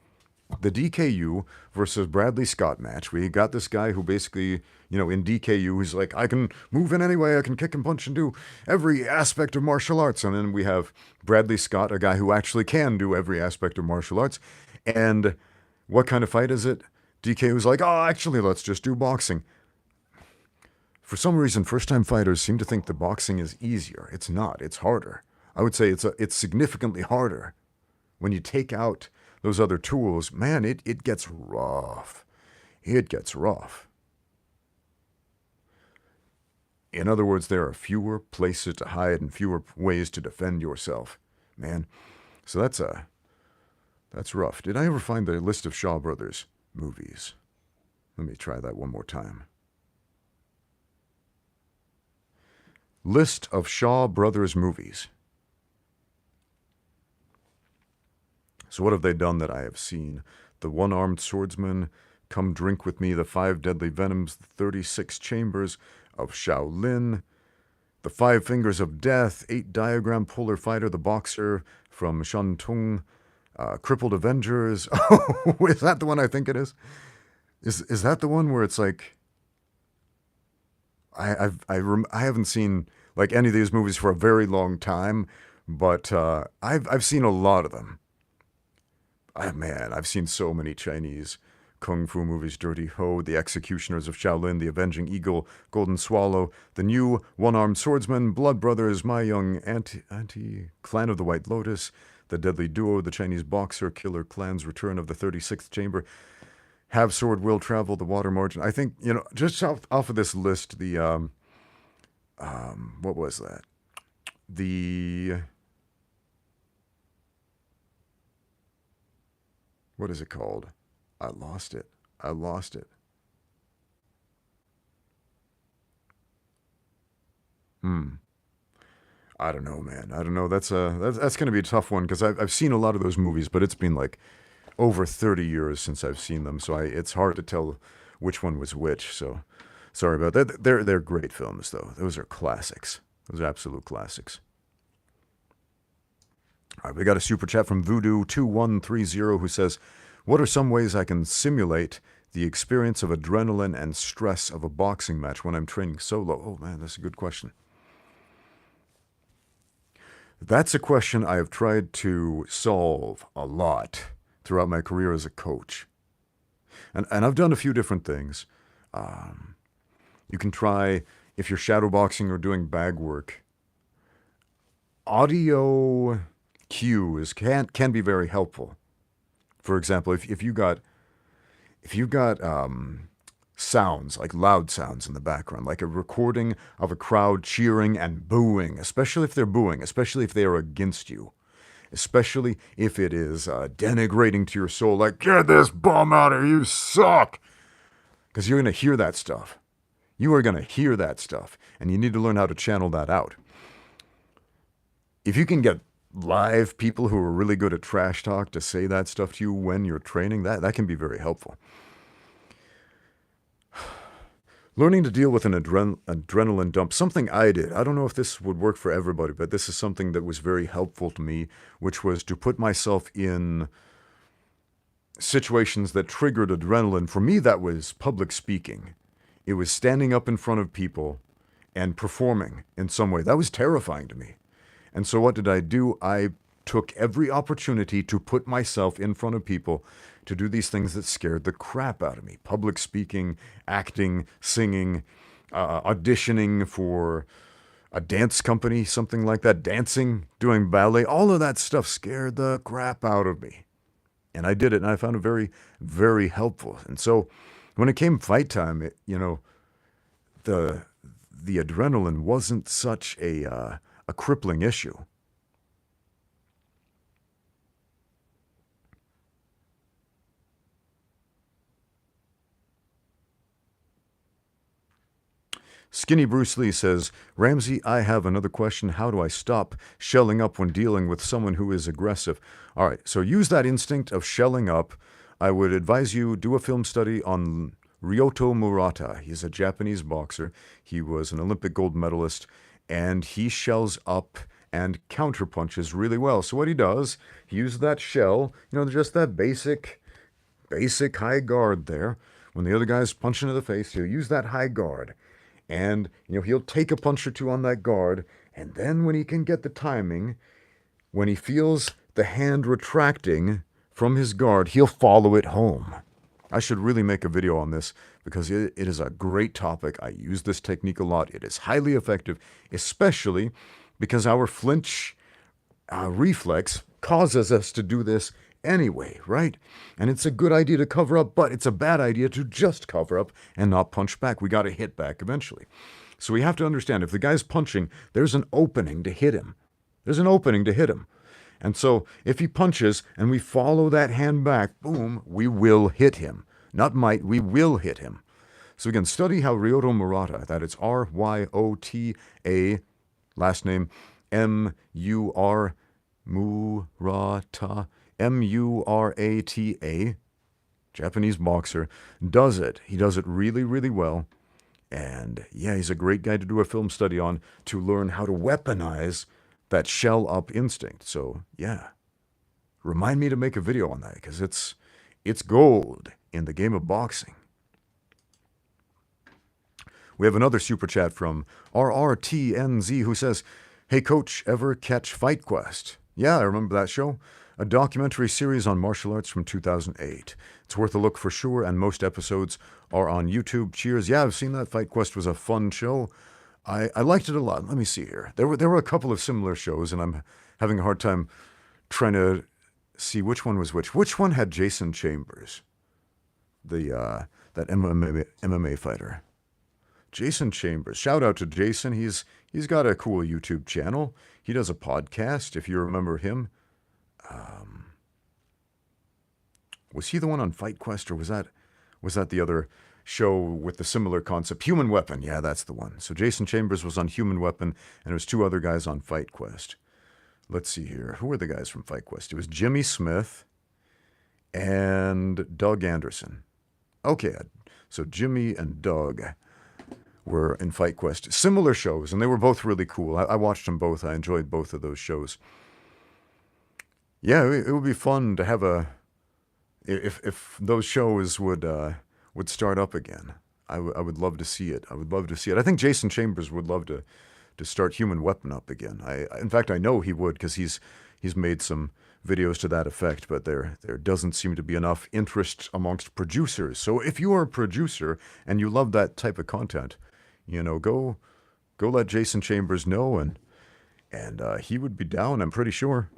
The DKU versus Bradley Scott match. We got this guy who basically, in DKU, he's like, I can move in any way, I can kick and punch and do every aspect of martial arts. And then we have Bradley Scott, a guy who actually can do every aspect of martial arts. And what kind of fight is it? DKU's like, actually, let's just do boxing. For some reason, first-time fighters seem to think the boxing is easier. It's not. It's harder. I would say it's significantly harder. When you take out those other tools, man, it gets rough. It gets rough. In other words, there are fewer places to hide and fewer ways to defend yourself, man. So that's rough. Did I ever find the list of Shaw Brothers movies? Let me try that one more time. List of Shaw Brothers movies. So what have they done that I have seen? The One-Armed Swordsman, Come Drink With Me, The Five Deadly Venoms, The 36 Chambers of Shaolin, The Five Fingers of Death, 8 Diagram Polar Fighter, The Boxer from Shantung, Crippled Avengers. Oh, is that the one I think it is? Is that the one where it's like... I haven't seen like any of these movies for a very long time, but I've seen a lot of them. I've seen so many Chinese kung fu movies: Dirty Ho, The Executioners of Shaolin, The Avenging Eagle, Golden Swallow, The New One-Armed Swordsman, Blood Brothers, My Young Auntie, Clan of the White Lotus, The Deadly Duo, The Chinese Boxer, Killer Clan's Return of the 36th Chamber, Have Sword Will Travel, The Water Margin. I think, just off of this list, the, what was that? What is it called? I lost it. I don't know, man. I don't know. That's going to be a tough one, because I've seen a lot of those movies, but it's been like over 30 years since I've seen them, so it's hard to tell which one was which. So sorry about that. They're great films, though. Those are classics. Those are absolute classics. All right, we got a super chat from Voodoo2130 who says, what are some ways I can simulate the experience of adrenaline and stress of a boxing match when I'm training solo? Oh, man, that's a good question. That's a question I have tried to solve a lot throughout my career as a coach. And I've done a few different things. You can try, if you're shadowboxing or doing bag work, audio cues can be very helpful. For example, if you got sounds, like loud sounds in the background, like a recording of a crowd cheering and booing, especially if they're booing, especially if they are against you, especially if it is denigrating to your soul, like, get this bum out of here, you suck, because you're going to hear that stuff. You are going to hear that stuff, and you need to learn how to channel that out. If you can get live people who are really good at trash talk to say that stuff to you when you're training, that can be very helpful. Learning to deal with an adrenaline dump, something I did. I don't know if this would work for everybody, but this is something that was very helpful to me, which was to put myself in situations that triggered adrenaline, for me, that was public speaking. It was standing up in front of people and performing in some way. That was terrifying to me. And so what did I do? I took every opportunity to put myself in front of people to do these things that scared the crap out of me. Public speaking, acting, singing, auditioning for a dance company, something like that, dancing, doing ballet, all of that stuff scared the crap out of me. And I did it, and I found it very, very helpful. And so when it came fight time, the the adrenaline wasn't such a crippling issue. Skinny Bruce Lee says, Ramsey, I have another question. How do I stop shelling up when dealing with someone who is aggressive? All right, so use that instinct of shelling up. I would advise you do a film study on Ryoto Murata. He's a Japanese boxer. He was an Olympic gold medalist, and he shells up and counterpunches really well. So what he does, he uses that shell, just that basic high guard there. When the other guy's punching in the face, he'll use that high guard. And, he'll take a punch or two on that guard, and then when he can get the timing, when he feels the hand retracting from his guard, he'll follow it home. I should really make a video on this because it is a great topic. I use this technique a lot. It is highly effective, especially because our flinch reflex causes us to do this anyway, right? And it's a good idea to cover up, but it's a bad idea to just cover up and not punch back. We got to hit back eventually. So we have to understand, if the guy's punching, there's an opening to hit him. There's an opening to hit him. And so if he punches and we follow that hand back, boom, we will hit him. Not might, we will hit him. So again, study how Ryoto Murata, that is R-Y-O-T-A, last name M-U-R, Murata, M-U-R-A-T-A, Japanese boxer, does it. He does it really, really well. And yeah, he's a great guy to do a film study on to learn how to weaponize that shell up instinct. So yeah, remind me to make a video on that because it's gold in the game of boxing. We have another super chat from RRTNZ who says, hey coach, ever catch Fight Quest? Yeah, I remember that show. A documentary series on martial arts from 2008. It's worth a look for sure, and most episodes are on YouTube. Cheers. Yeah, I've seen that. Fight Quest was a fun show. I liked it a lot. Let me see here. There were a couple of similar shows, and I'm having a hard time trying to see which one was which. Which one had Jason Chambers? That MMA fighter. Jason Chambers. Shout out to Jason. He's got a cool YouTube channel. He does a podcast, if you remember him. Was he the one on Fight Quest, or was that the other show with the similar concept? Human Weapon. Yeah, that's the one. So Jason Chambers was on Human Weapon, and there was two other guys on Fight Quest. Let's see here. Who were the guys from Fight Quest? It was Jimmy Smith and Doug Anderson. Okay, so Jimmy and Doug were in Fight Quest. Similar shows, and they were both really cool. I watched them both. I enjoyed both of those shows. Yeah, it would be fun to have if those shows would start up again. I would love to see it. I would love to see it. I think Jason Chambers would love to start Human Weapon up again. In fact, I know he would because he's made some videos to that effect, but there doesn't seem to be enough interest amongst producers. So if you are a producer and you love that type of content, go let Jason Chambers know, and he would be down, I'm pretty sure.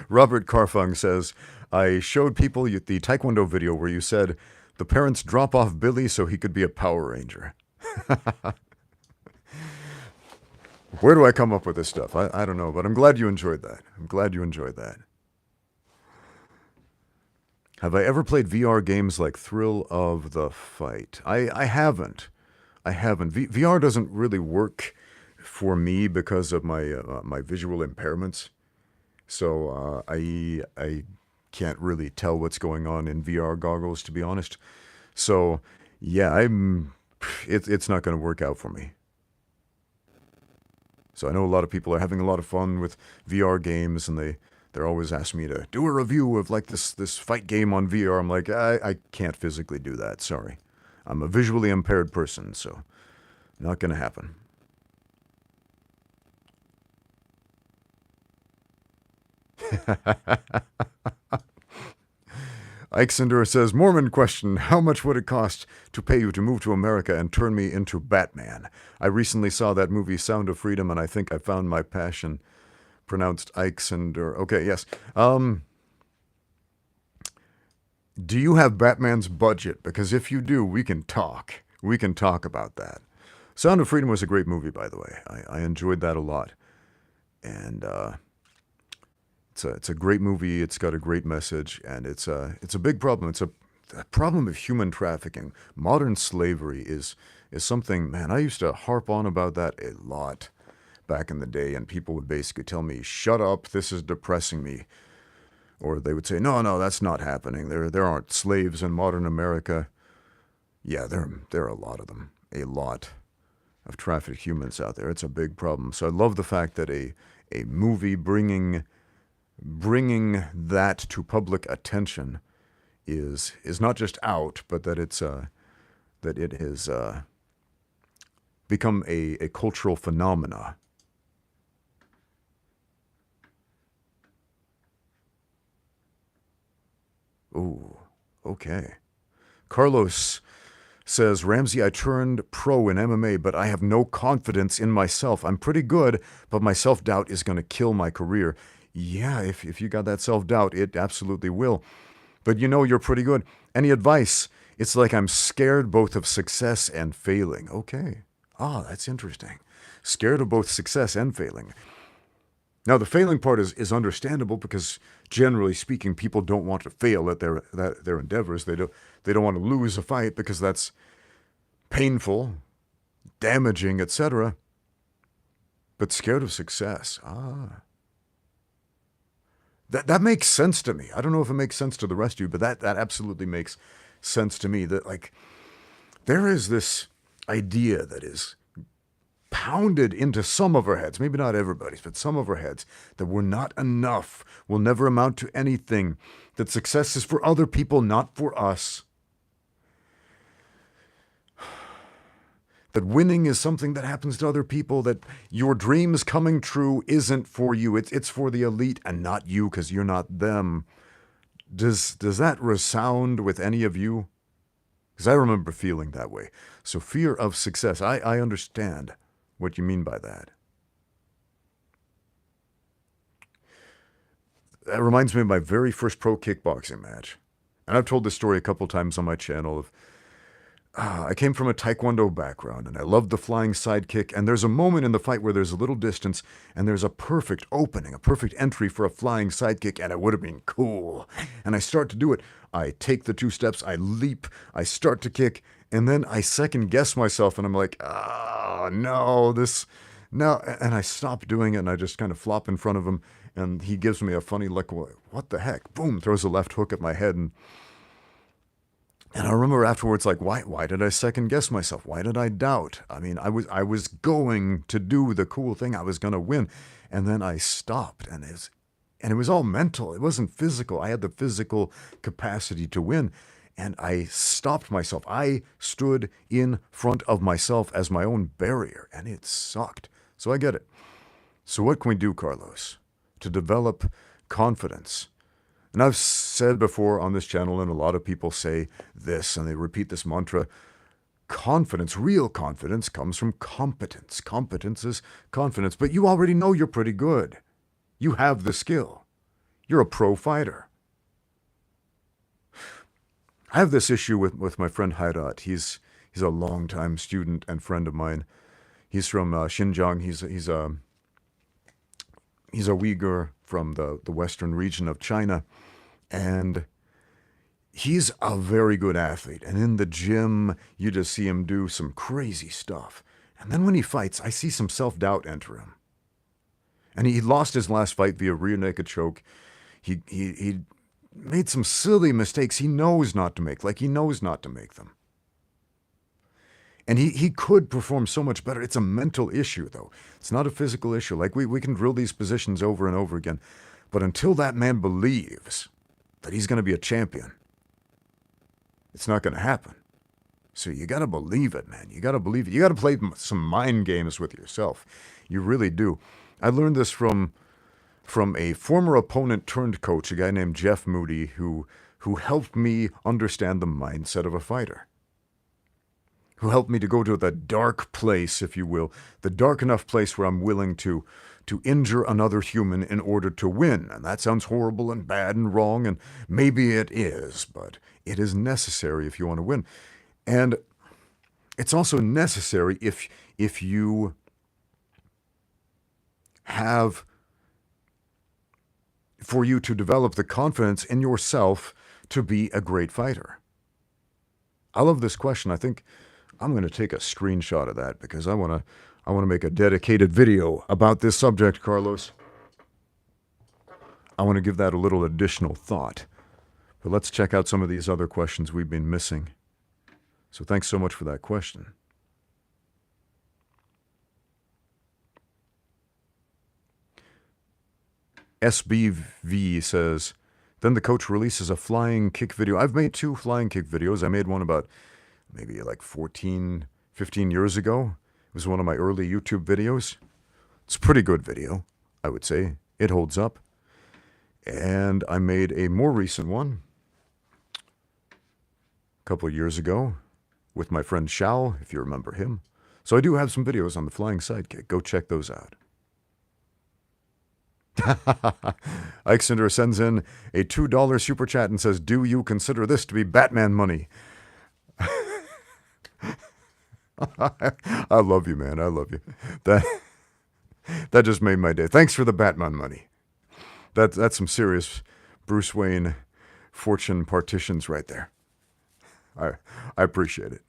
Robert Carfung says, I showed people the Taekwondo video where you said the parents drop off Billy so he could be a Power Ranger. Where do I come up with this stuff? I don't know, but I'm glad you enjoyed that. I'm glad you enjoyed that. Have I ever played VR games like Thrill of the Fight? I haven't. VR doesn't really work for me because of my visual impairments. So I can't really tell what's going on in VR goggles, to be honest. So yeah, it's not going to work out for me. So I know a lot of people are having a lot of fun with VR games, and they're always asking me to do a review of like this fight game on VR. I'm like, I can't physically do that. Sorry. I'm a visually impaired person, so not going to happen. Ixender says, Mormon question, how much would it cost to pay you to move to America and turn me into Batman? I recently saw that movie Sound of Freedom, and I think I found my passion. Pronounced Ixender. Okay, yes. Do you have Batman's budget? Because if you do, we can talk. We can talk about that. Sound of Freedom was a great movie, by the way. I enjoyed that a lot. And it's a great movie. It's got a great message, and it's a big problem. It's a problem of human trafficking. Modern slavery is something, man, I used to harp on about that a lot back in the day, and people would basically tell me, shut up, this is depressing me. Or they would say, no, that's not happening. There aren't slaves in modern America. Yeah, there are a lot of them. A lot of trafficked humans out there. It's a big problem. So I love the fact that a movie bringing that to public attention is not just out, but that it has become a cultural phenomena. Ooh, okay. Carlos says, Ramsey, I turned pro in MMA, but I have no confidence in myself. I'm pretty good, but my self-doubt is going to kill my career. Yeah, if you got that self-doubt, it absolutely will. But you know you're pretty good. Any advice? It's like I'm scared both of success and failing. Okay. That's interesting. Scared of both success and failing. Now, the failing part is understandable because, generally speaking, people don't want to fail at their endeavors. They don't want to lose a fight because that's painful, damaging, etc. But scared of success, that makes sense to me. I don't know if it makes sense to the rest of you, but that absolutely makes sense to me. That like there is this idea that is pounded into some of our heads, maybe not everybody's, but some of our heads, that we're not enough, will never amount to anything, that success is for other people, not for us, that winning is something that happens to other people, that your dreams coming true isn't for you, it's for the elite and not you because you're not them. Does that resound with any of you? Because I remember feeling that way. So fear of success, I understand what you mean by that. That reminds me of my very first pro kickboxing match. And I've told this story a couple times on my channel. I came from a Taekwondo background, and I loved the flying sidekick, and there's a moment in the fight where there's a little distance, and there's a perfect opening, a perfect entry for a flying sidekick, and it would have been cool. And I start to do it. I take the 2 steps, I leap, I start to kick, and then I second-guess myself, and I'm like, no. And I stop doing it, and I just kind of flop in front of him, and he gives me a funny look. What the heck? Boom, throws a left hook at my head, and I remember afterwards, like, why did I second guess myself? Why did I doubt? I mean, I was going to do the cool thing. I was going to win. And then I stopped, and it was all mental. It wasn't physical. I had the physical capacity to win, and I stopped myself. I stood in front of myself as my own barrier, and it sucked. So I get it. So what can we do, Carlos, to develop confidence? And I've said before on this channel, and a lot of people say this, and they repeat this mantra, confidence, real confidence, comes from competence. Competence is confidence, but you already know you're pretty good. You have the skill. You're a pro fighter. I have this issue with my friend Hairat. He's a longtime student and friend of mine. He's from Xinjiang. He's a Uyghur from the western region of China. And he's a very good athlete. And in the gym, you just see him do some crazy stuff. And then when he fights, I see some self-doubt enter him. And he lost his last fight via rear naked choke. He made some silly mistakes he knows not to make, like he knows not to make them. And he could perform so much better. It's a mental issue, though. It's not a physical issue. Like, we can drill these positions over and over again. But until that man believes that he's going to be a champion, it's not going to happen. So you got to believe it, man. You got to believe it. You got to play some mind games with yourself. You really do. I learned this from a former opponent turned coach, a guy named Jeff Moody, who helped me understand the mindset of a fighter. Who helped me to go to the dark place, if you will, the dark enough place where I'm willing to injure another human in order to win. And that sounds horrible and bad and wrong, and maybe it is, but it is necessary if you want to win. And it's also necessary if you have, for you to develop the confidence in yourself to be a great fighter. I love this question. I think I'm going to take a screenshot of that because I want to make a dedicated video about this subject, Carlos. I want to give that a little additional thought. But let's check out some of these other questions we've been missing. So thanks so much for that question. SBV says, then the coach releases a flying kick video. I've made 2 flying kick videos. I made one about maybe like 14, 15 years ago. It was one of my early YouTube videos. It's a pretty good video, I would say. It holds up. And I made a more recent one a couple of years ago with my friend Shao, if you remember him. So I do have some videos on the flying sidekick. Go check those out. Ike Cinder sends in a $2 super chat and says, do you consider this to be Batman money? I love you, man. I love you. That just made my day. Thanks for the Batman money. That's some serious Bruce Wayne fortune partitions right there. I appreciate it.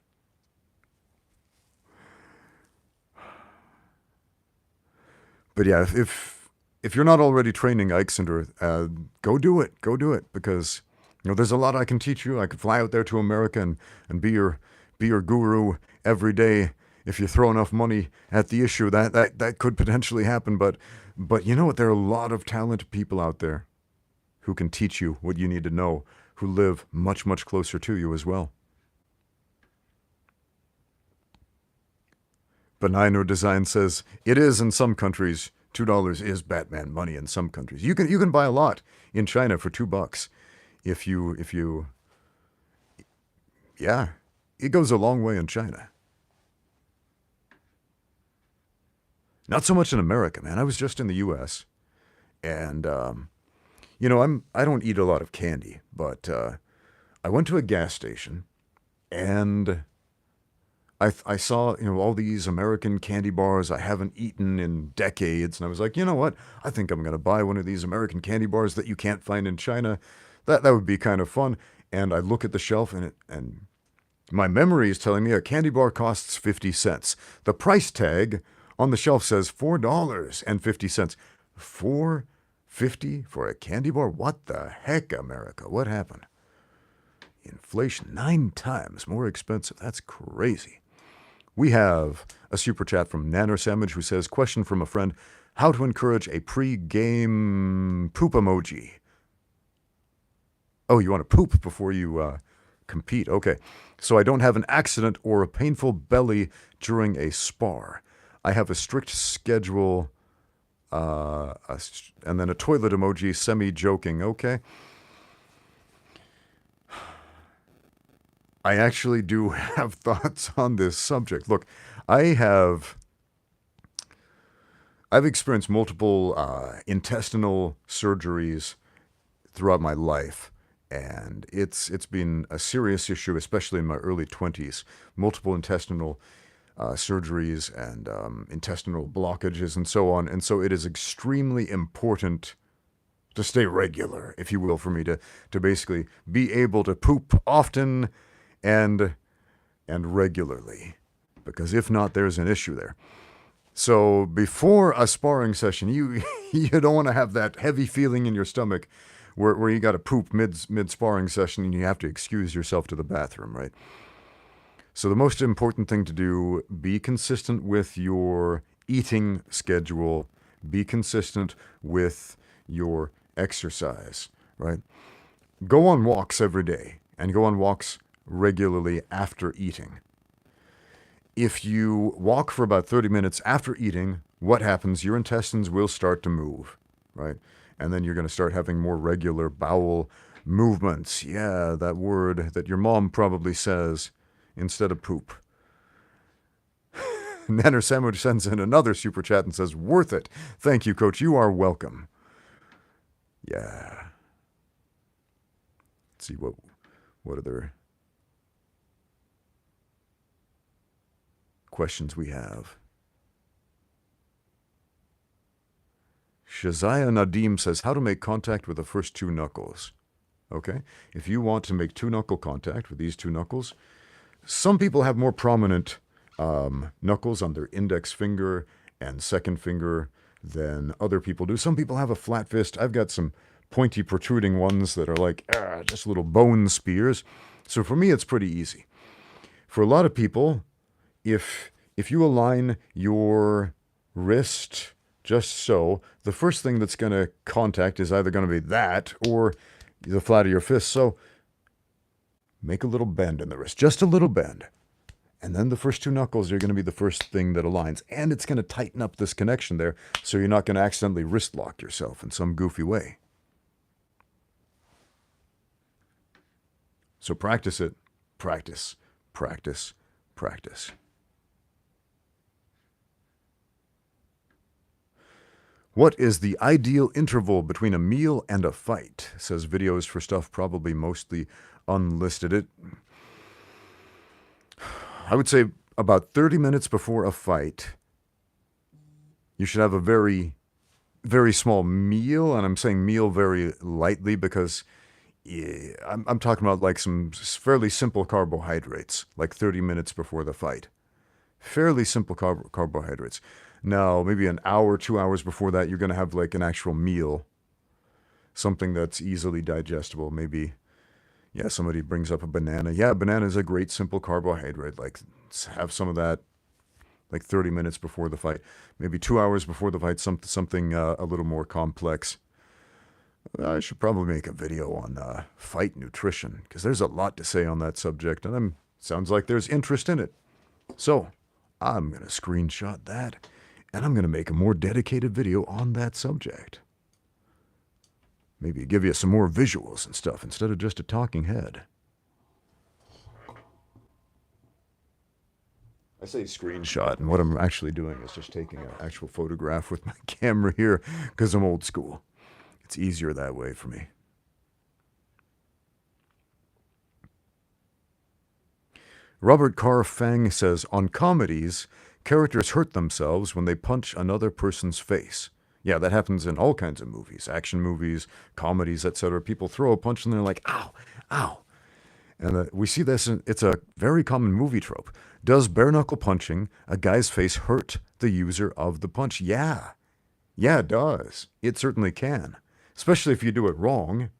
But yeah, if you're not already training, Ike Cinder, go do it. Go do it, because there's a lot I can teach you. I could fly out there to America and be your guru every day. If you throw enough money at the issue, that could potentially happen. But you know what? There are a lot of talented people out there who can teach you what you need to know, who live much, much closer to you as well. Benigno Design says, it is in some countries. $2 is Batman money in some countries. You can buy a lot in China for $2 if you yeah, it goes a long way in China. Not so much in America, man. I was just in the U.S. and I don't eat a lot of candy, but I went to a gas station and I saw, all these American candy bars I haven't eaten in decades. And I was like, you know what? I think I'm going to buy one of these American candy bars that you can't find in China. That would be kind of fun. And I look at the shelf and my memory is telling me a candy bar costs 50 cents. The price tag on the shelf says $4.50. $4.50 for a candy bar? What the heck, America? What happened? Inflation, 9 times more expensive. That's crazy. We have a super chat from Nanner Sandwich who says, question from a friend, how to encourage a pre-game poop emoji. Oh, you want to poop before you compete. Okay. So I don't have an accident or a painful belly during a spar. I have a strict schedule, and then a toilet emoji, semi-joking. Okay. I actually do have thoughts on this subject. Look, I've experienced multiple intestinal surgeries throughout my life, and it's been a serious issue, especially in my early 20s. Multiple intestinal surgeries and intestinal blockages and so on. And so it is extremely important to stay regular, if you will, for me to basically be able to poop often and regularly, because if not, there's an issue there. So before a sparring session, you don't want to have that heavy feeling in your stomach where you got to poop mid sparring session and you have to excuse yourself to the bathroom, right? So the most important thing to do, be consistent with your eating schedule, be consistent with your exercise, right? Go on walks every day and go on walks regularly after eating. If you walk for about 30 minutes after eating, what happens? Your intestines will start to move, right? And then you're going to start having more regular bowel movements. Yeah, that word that your mom probably says instead of poop. Nanner Sandwich sends in another super chat and says, worth it. Thank you, Coach. You are welcome. Yeah. Let's see what other questions we have. Shazaya Nadim says, how to make contact with the first two knuckles. Okay, if you want to make two-knuckle contact with these two knuckles, some people have more prominent knuckles on their index finger and second finger than other people do. Some people have a flat fist. I've got some pointy protruding ones that are like just little bone spears. So for me, it's pretty easy. For a lot of people, if you align your wrist just so, the first thing that's going to contact is either going to be that or the flat of your fist. So make a little bend in the wrist, just a little bend. And then the first two knuckles are going to be the first thing that aligns. And it's going to tighten up this connection there so you're not going to accidentally wrist lock yourself in some goofy way. So practice it. Practice, practice, practice. What is the ideal interval between a meal and a fight? Says videos for stuff probably mostly unlisted. I would say about 30 minutes before a fight, you should have a very, very small meal. And I'm saying meal very lightly because I'm talking about like some fairly simple carbohydrates, like 30 minutes before the fight. Fairly simple carbohydrates. Now, maybe an hour, 2 hours before that, you're going to have like an actual meal. Something that's easily digestible. Maybe, yeah, somebody brings up a banana. Yeah, banana is a great simple carbohydrate. Like, have some of that like 30 minutes before the fight. Maybe 2 hours before the fight, something a little more complex. I should probably make a video on fight nutrition because there's a lot to say on that subject, and sounds like there's interest in it. So I'm going to screenshot that, and I'm going to make a more dedicated video on that subject. Maybe give you some more visuals and stuff instead of just a talking head. I say screenshot, and what I'm actually doing is just taking an actual photograph with my camera here because I'm old school. It's easier that way for me. Robert Carr Fang says, on comedies, characters hurt themselves when they punch another person's face. Yeah, that happens in all kinds of movies, action movies, comedies, etc. People throw a punch and they're like, ow, ow. And we see this, it's a very common movie trope. Does bare knuckle punching a guy's face hurt the user of the punch? Yeah. Yeah, it does. It certainly can. Especially if you do it wrong.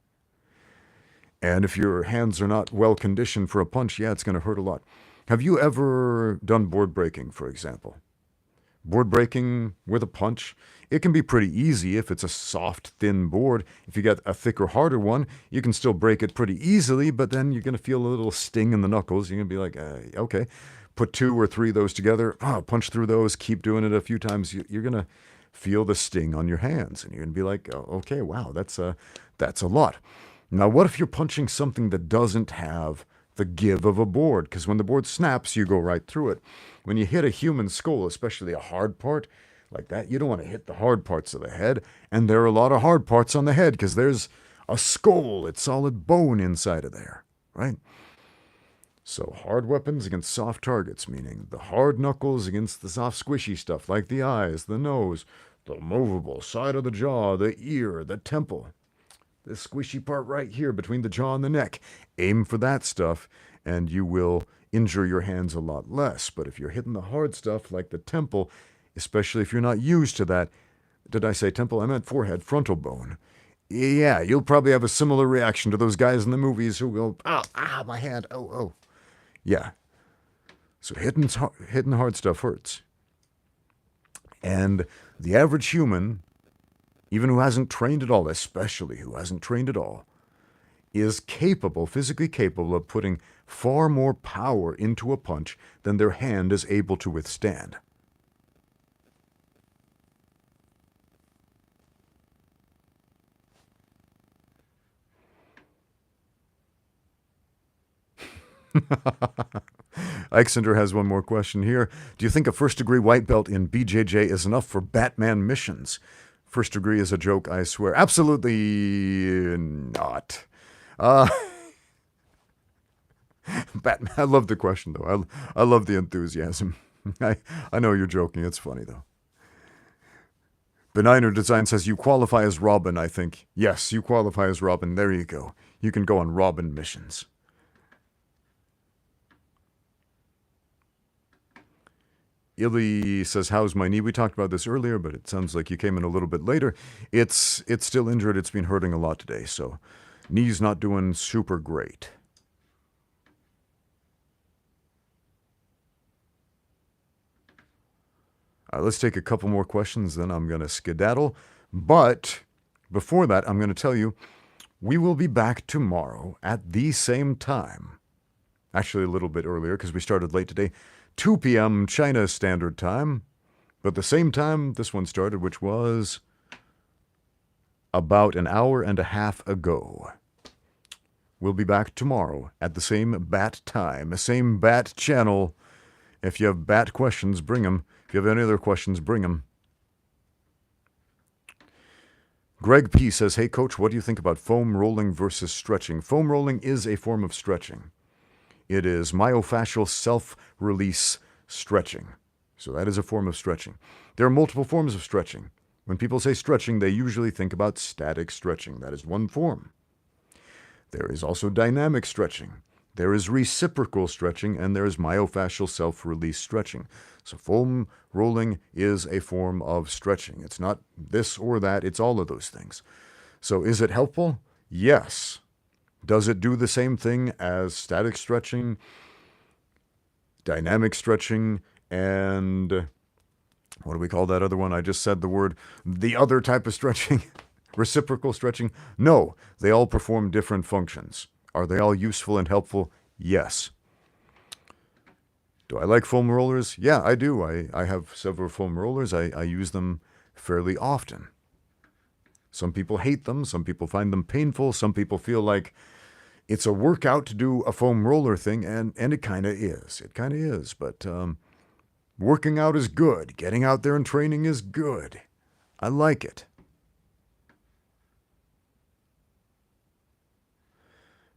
And if your hands are not well conditioned for a punch, yeah, it's going to hurt a lot. Have you ever done board breaking, for example? Board breaking with a punch, it can be pretty easy if it's a soft, thin board. If you got a thicker, harder one, you can still break it pretty easily, but then you're going to feel a little sting in the knuckles. You're going to be like, okay, put 2 or 3 of those together, punch through those, keep doing it a few times. You're going to feel the sting on your hands, and you're going to be like, okay, wow, that's a lot. Now, what if you're punching something that doesn't have the give of a board? Because when the board snaps, you go right through it. When you hit a human skull, especially a hard part like that, you don't want to hit the hard parts of the head. And there are a lot of hard parts on the head because there's a skull. It's solid bone inside of there, right? So hard weapons against soft targets, meaning the hard knuckles against the soft squishy stuff like the eyes, the nose, the movable side of the jaw, the ear, the temple. This squishy part right here between the jaw and the neck. Aim for that stuff and you will injure your hands a lot less. But if you're hitting the hard stuff like the temple, especially if you're not used to that, did I say temple? I meant forehead, frontal bone. Yeah, you'll probably have a similar reaction to those guys in the movies who go, my hand, oh. Yeah. So hitting hard stuff hurts. And the average human, even who hasn't trained at all, especially who hasn't trained at all, is capable, physically capable of putting far more power into a punch than their hand is able to withstand. Eichsender has one more question here. Do you think a first-degree white belt in BJJ is enough for Batman missions? First degree is a joke, I swear. Absolutely not. Batman, I love the question, though. I love the enthusiasm. I know you're joking. It's funny, though. Benigner Design says you qualify as Robin, I think. Yes, you qualify as Robin. There you go. You can go on Robin missions. Illy says, how's my knee? We talked about this earlier, but it sounds like you came in a little bit later. It's still injured. It's been hurting a lot today, so knee's not doing super great. Let's take a couple more questions, then I'm going to skedaddle. But before that, I'm going to tell you, we will be back tomorrow at the same time. Actually, a little bit earlier, because we started late today. 2 p.m. China Standard Time, but the same time this one started, which was about an hour and a half ago. We'll be back tomorrow at the same bat time, same bat channel. If you have bat questions, bring them. If you have any other questions, bring them. Greg P. says, hey, Coach, what do you think about foam rolling versus stretching? Foam rolling is a form of stretching. It is myofascial self-release stretching. So that is a form of stretching. There are multiple forms of stretching. When people say stretching, they usually think about static stretching. That is one form. There is also dynamic stretching. There is reciprocal stretching, and there is myofascial self-release stretching. So foam rolling is a form of stretching. It's not this or that. It's all of those things. So is it helpful? Yes. Does it do the same thing as static stretching, dynamic stretching, and what do we call that other one? I just said the word, the other type of stretching, reciprocal stretching? No, they all perform different functions. Are they all useful and helpful? Yes. Do I like foam rollers? Yeah, I do. I have several foam rollers. I use them fairly often. Some people hate them. Some people find them painful. Some people feel like it's a workout to do a foam roller thing, and it kind of is. It kind of is, but working out is good. Getting out there and training is good. I like it.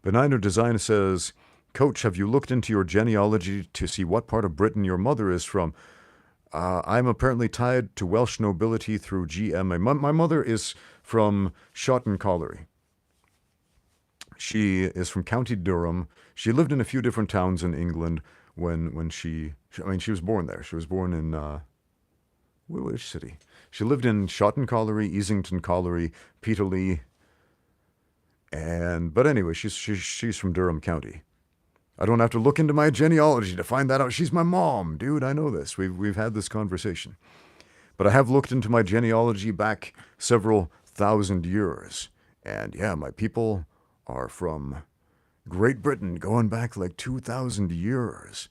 Benigner Design says, Coach, have you looked into your genealogy to see what part of Britain your mother is from? I'm apparently tied to Welsh nobility through GMA. My mother is from Shotton Colliery. She is from County Durham. She lived in a few different towns in England when she was born there. She was born in, which city? She lived in Shotton Colliery, Easington Colliery, Peterlee, but anyway, she's from Durham County. I don't have to look into my genealogy to find that out. She's my mom, dude. I know this. We've had this conversation. But I have looked into my genealogy back several thousand years. And yeah, my people are from Great Britain, going back like 2,000 years.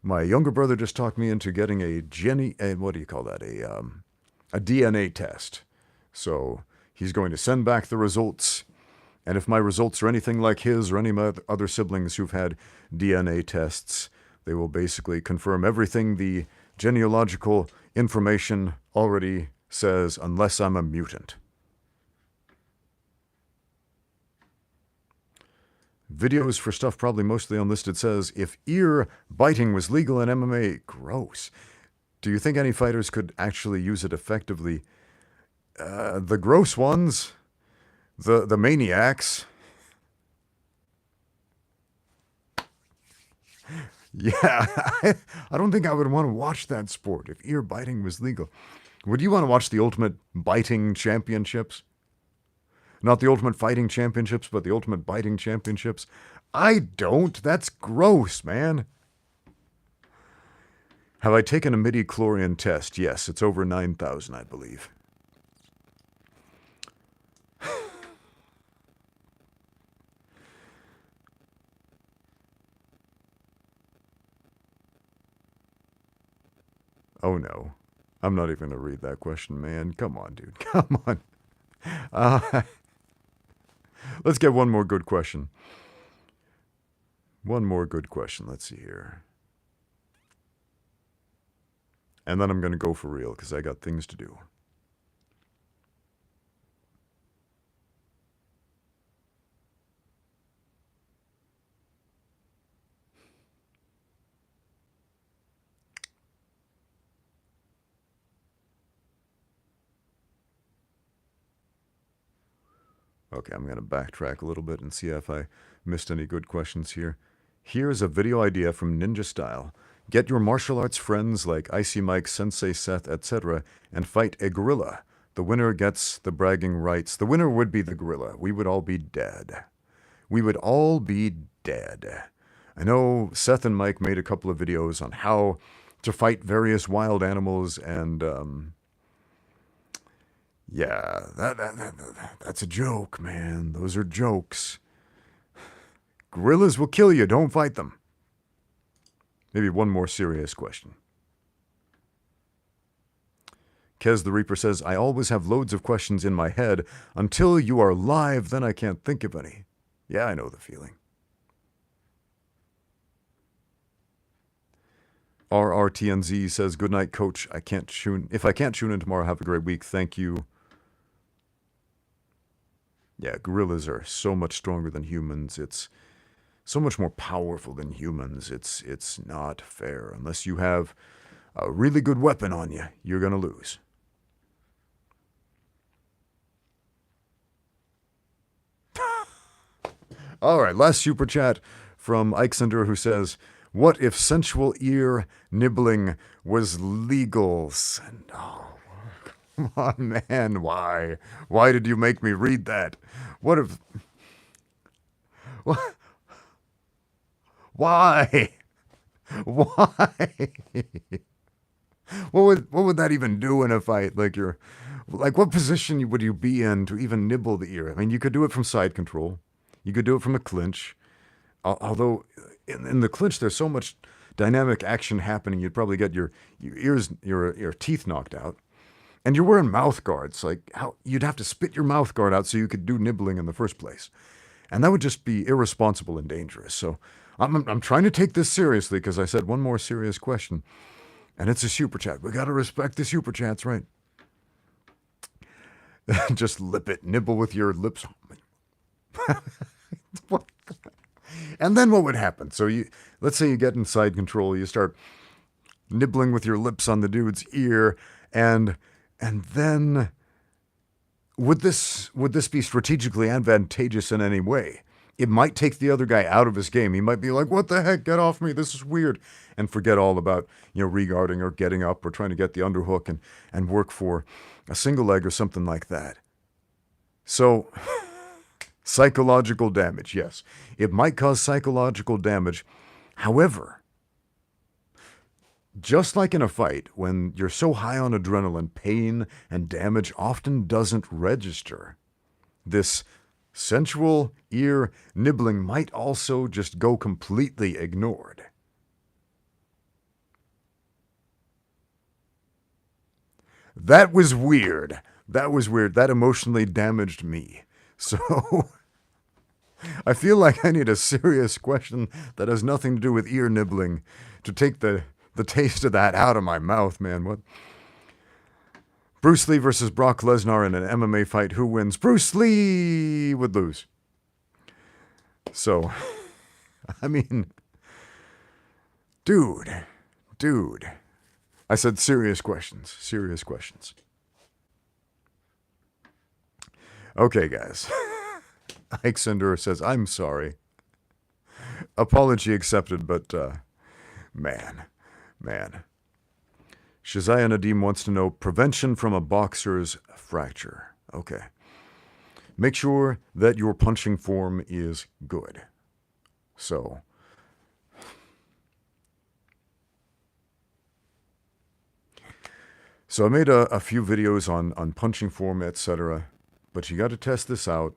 My younger brother just talked me into getting a DNA test. So he's going to send back the results. And if my results are anything like his or any of my other siblings who've had DNA tests, they will basically confirm everything the genealogical information already says, unless I'm a mutant. Videos for stuff probably mostly unlisted says, if ear biting was legal in MMA, gross. Do you think any fighters could actually use it effectively? The gross ones, the maniacs. Yeah, I don't think I would want to watch that sport if ear biting was legal. Would you want to watch the Ultimate Biting Championships? Not the Ultimate Fighting Championships, but the Ultimate Biting Championships? I don't. That's gross, man. Have I taken a midi-chlorian test? Yes, it's over 9,000, I believe. Oh no. I'm not even going to read that question, man. Come on, dude. Come on. Let's get one more good question. One more good question. Let's see here. And then I'm going to go for real because I got things to do. Okay, I'm going to backtrack a little bit and see if I missed any good questions here. Here's a video idea from Ninja Style. Get your martial arts friends like Icy Mike, Sensei Seth, etc. and fight a gorilla. The winner gets the bragging rights. The winner would be the gorilla. We would all be dead. We would all be dead. I know Seth and Mike made a couple of videos on how to fight various wild animals, and yeah, that's a joke, man. Those are jokes. Gorillas will kill you. Don't fight them. Maybe one more serious question. Kez the Reaper says, I always have loads of questions in my head. Until you are live, then I can't think of any. Yeah, I know the feeling. RRTNZ says, good night, coach. If I can't tune in tomorrow, have a great week. Thank you. Yeah, gorillas are so much stronger than humans. It's so much more powerful than humans. It's not fair. Unless you have a really good weapon on you, you're going to lose. All right, last super chat from Ixender, who says, what if sensual ear nibbling was legal? Oh, come on, man. Why? Why did you make me read that? What if... What? Why? Why? What would that even do in a fight? Like what position would you be in to even nibble the ear? I mean, you could do it from side control. You could do it from a clinch. Although in the clinch, there's so much dynamic action happening, you'd probably get your teeth knocked out. And you're wearing mouth guards. Like, how you'd have to spit your mouth guard out so you could do nibbling in the first place. And that would just be irresponsible and dangerous. So I'm trying to take this seriously because I said one more serious question. And it's a super chat. We got to respect the super chats, right? Just lip it. Nibble with your lips. And then what would happen? So let's say you get in side control. You start nibbling with your lips on the dude's ear. And then would this be strategically advantageous in any way? It might take the other guy out of his game. He might be like, what the heck? Get off me. This is weird. And forget all about, reguarding or getting up or trying to get the underhook and work for a single leg or something like that. So, psychological damage, yes. It might cause psychological damage. However, just like in a fight, when you're so high on adrenaline, pain and damage often doesn't register. This sensual ear nibbling might also just go completely ignored. That was weird. That was weird. That emotionally damaged me. So I feel like I need a serious question that has nothing to do with ear nibbling to take the taste of that out of my mouth, man. What? Bruce Lee versus Brock Lesnar in an MMA fight. Who wins? Bruce Lee would lose. So, I mean, dude. I said serious questions. Serious questions. Okay, guys. Ike Sender says, I'm sorry. Apology accepted, but, man. Shazaya Nadim wants to know prevention from a boxer's fracture. Okay. Make sure that your punching form is good. So, So I made a few videos on punching form, etc. But you got to test this out.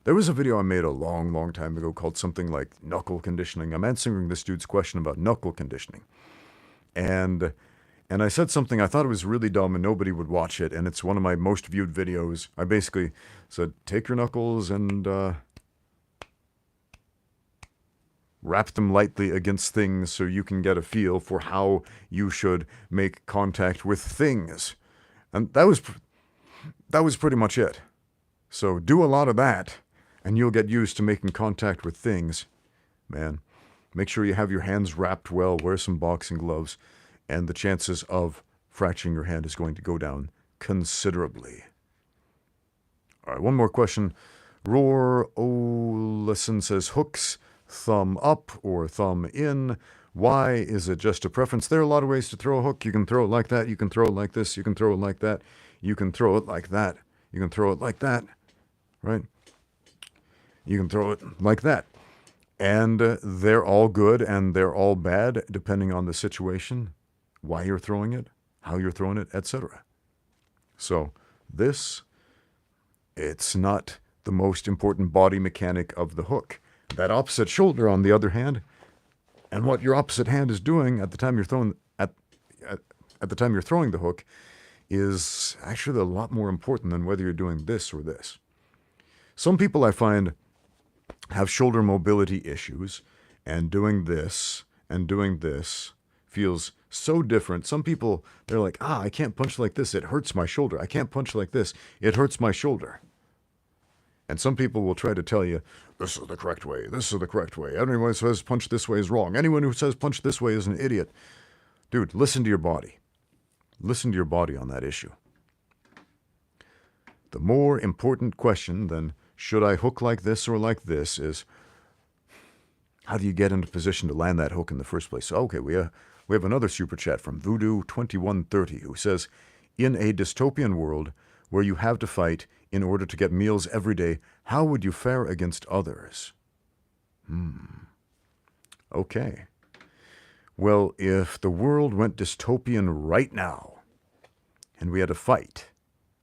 There was a video I made a long, long time ago called something like knuckle conditioning. I'm answering this dude's question about knuckle conditioning. And I said something I thought it was really dumb and nobody would watch it. And it's one of my most viewed videos. I basically said, take your knuckles and wrap them lightly against things so you can get a feel for how you should make contact with things. And that was pretty much it. So do a lot of that, and you'll get used to making contact with things. Man, make sure you have your hands wrapped well, wear some boxing gloves, and the chances of fracturing your hand is going to go down considerably. All right, one more question. Roar Olison says, hooks, thumb up or thumb in. Why is it just a preference? There are a lot of ways to throw a hook. You can throw it like that. You can throw it like this. You can throw it like that. You can throw it like that. You can throw it like that, right? You can throw it like that. And they're all good and they're all bad depending on the situation, why you're throwing it, how you're throwing it, etc. So this, it's not the most important body mechanic of the hook. That opposite shoulder, on the other hand, and what your opposite hand is doing at the time you're throwing at the time you're throwing the hook is actually a lot more important than whether you're doing this or this. Some people I find have shoulder mobility issues, and doing this feels so different. Some people, they're like, I can't punch like this, it hurts my shoulder. I can't punch like this, it hurts my shoulder. And some people will try to tell you, this is the correct way, this is the correct way. Anyone who says punch this way is wrong. Anyone who says punch this way is an idiot. Dude, listen to your body. Listen to your body on that issue. The more important question than should I hook like this or like this is, how do you get into position to land that hook in the first place? So, okay, we have another super chat from Voodoo2130 who says, in a dystopian world where you have to fight in order to get meals every day, how would you fare against others? Okay. Well, if the world went dystopian right now, and we had to fight,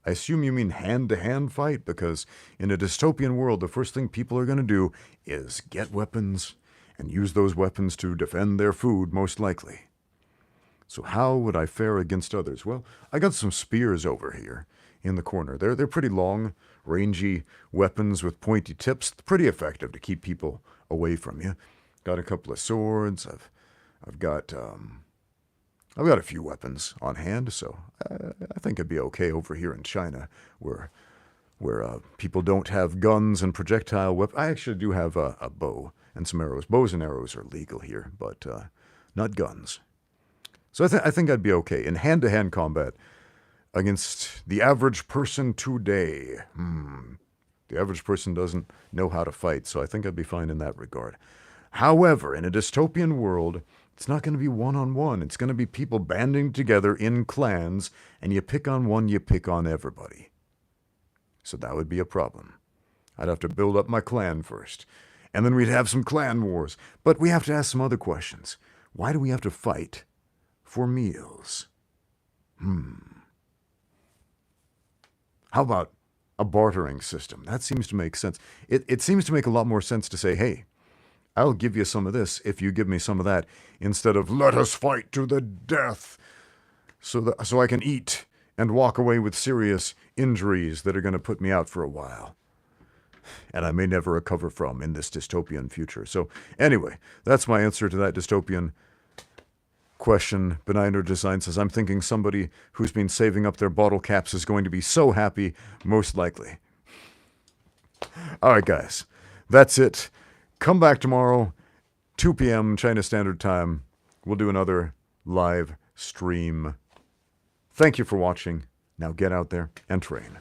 I assume you mean hand-to-hand fight, because in a dystopian world, the first thing people are going to do is get weapons and use those weapons to defend their food, most likely. So how would I fare against others? Well, I got some spears over here in the corner. They're pretty long, rangy weapons with pointy tips. Pretty effective to keep people away from you. Got a couple of swords. I've got a few weapons on hand, so I think it'd be okay over here in China, where people don't have guns and projectile weapons. I actually do have a bow and some arrows. Bows and arrows are legal here, but not guns. So I think I'd be okay in hand-to-hand combat against the average person today. The average person doesn't know how to fight, so I think I'd be fine in that regard. However, in a dystopian world, it's not going to be one-on-one. It's going to be people banding together in clans, and you pick on one, you pick on everybody. So that would be a problem. I'd have to build up my clan first, and then we'd have some clan wars. But we have to ask some other questions. Why do we have to fight for meals? How about a bartering system? That seems to make sense. It seems to make a lot more sense to say, hey, I'll give you some of this if you give me some of that, instead of let us fight to the death so I can eat and walk away with serious injuries that are going to put me out for a while and I may never recover from in this dystopian future. So anyway, that's my answer to that dystopian question. Benigner Design says, I'm thinking somebody who's been saving up their bottle caps is going to be so happy, most likely. All right, guys, that's it. Come back tomorrow, 2 p.m. China Standard Time. We'll do another live stream. Thank you for watching. Now get out there and train.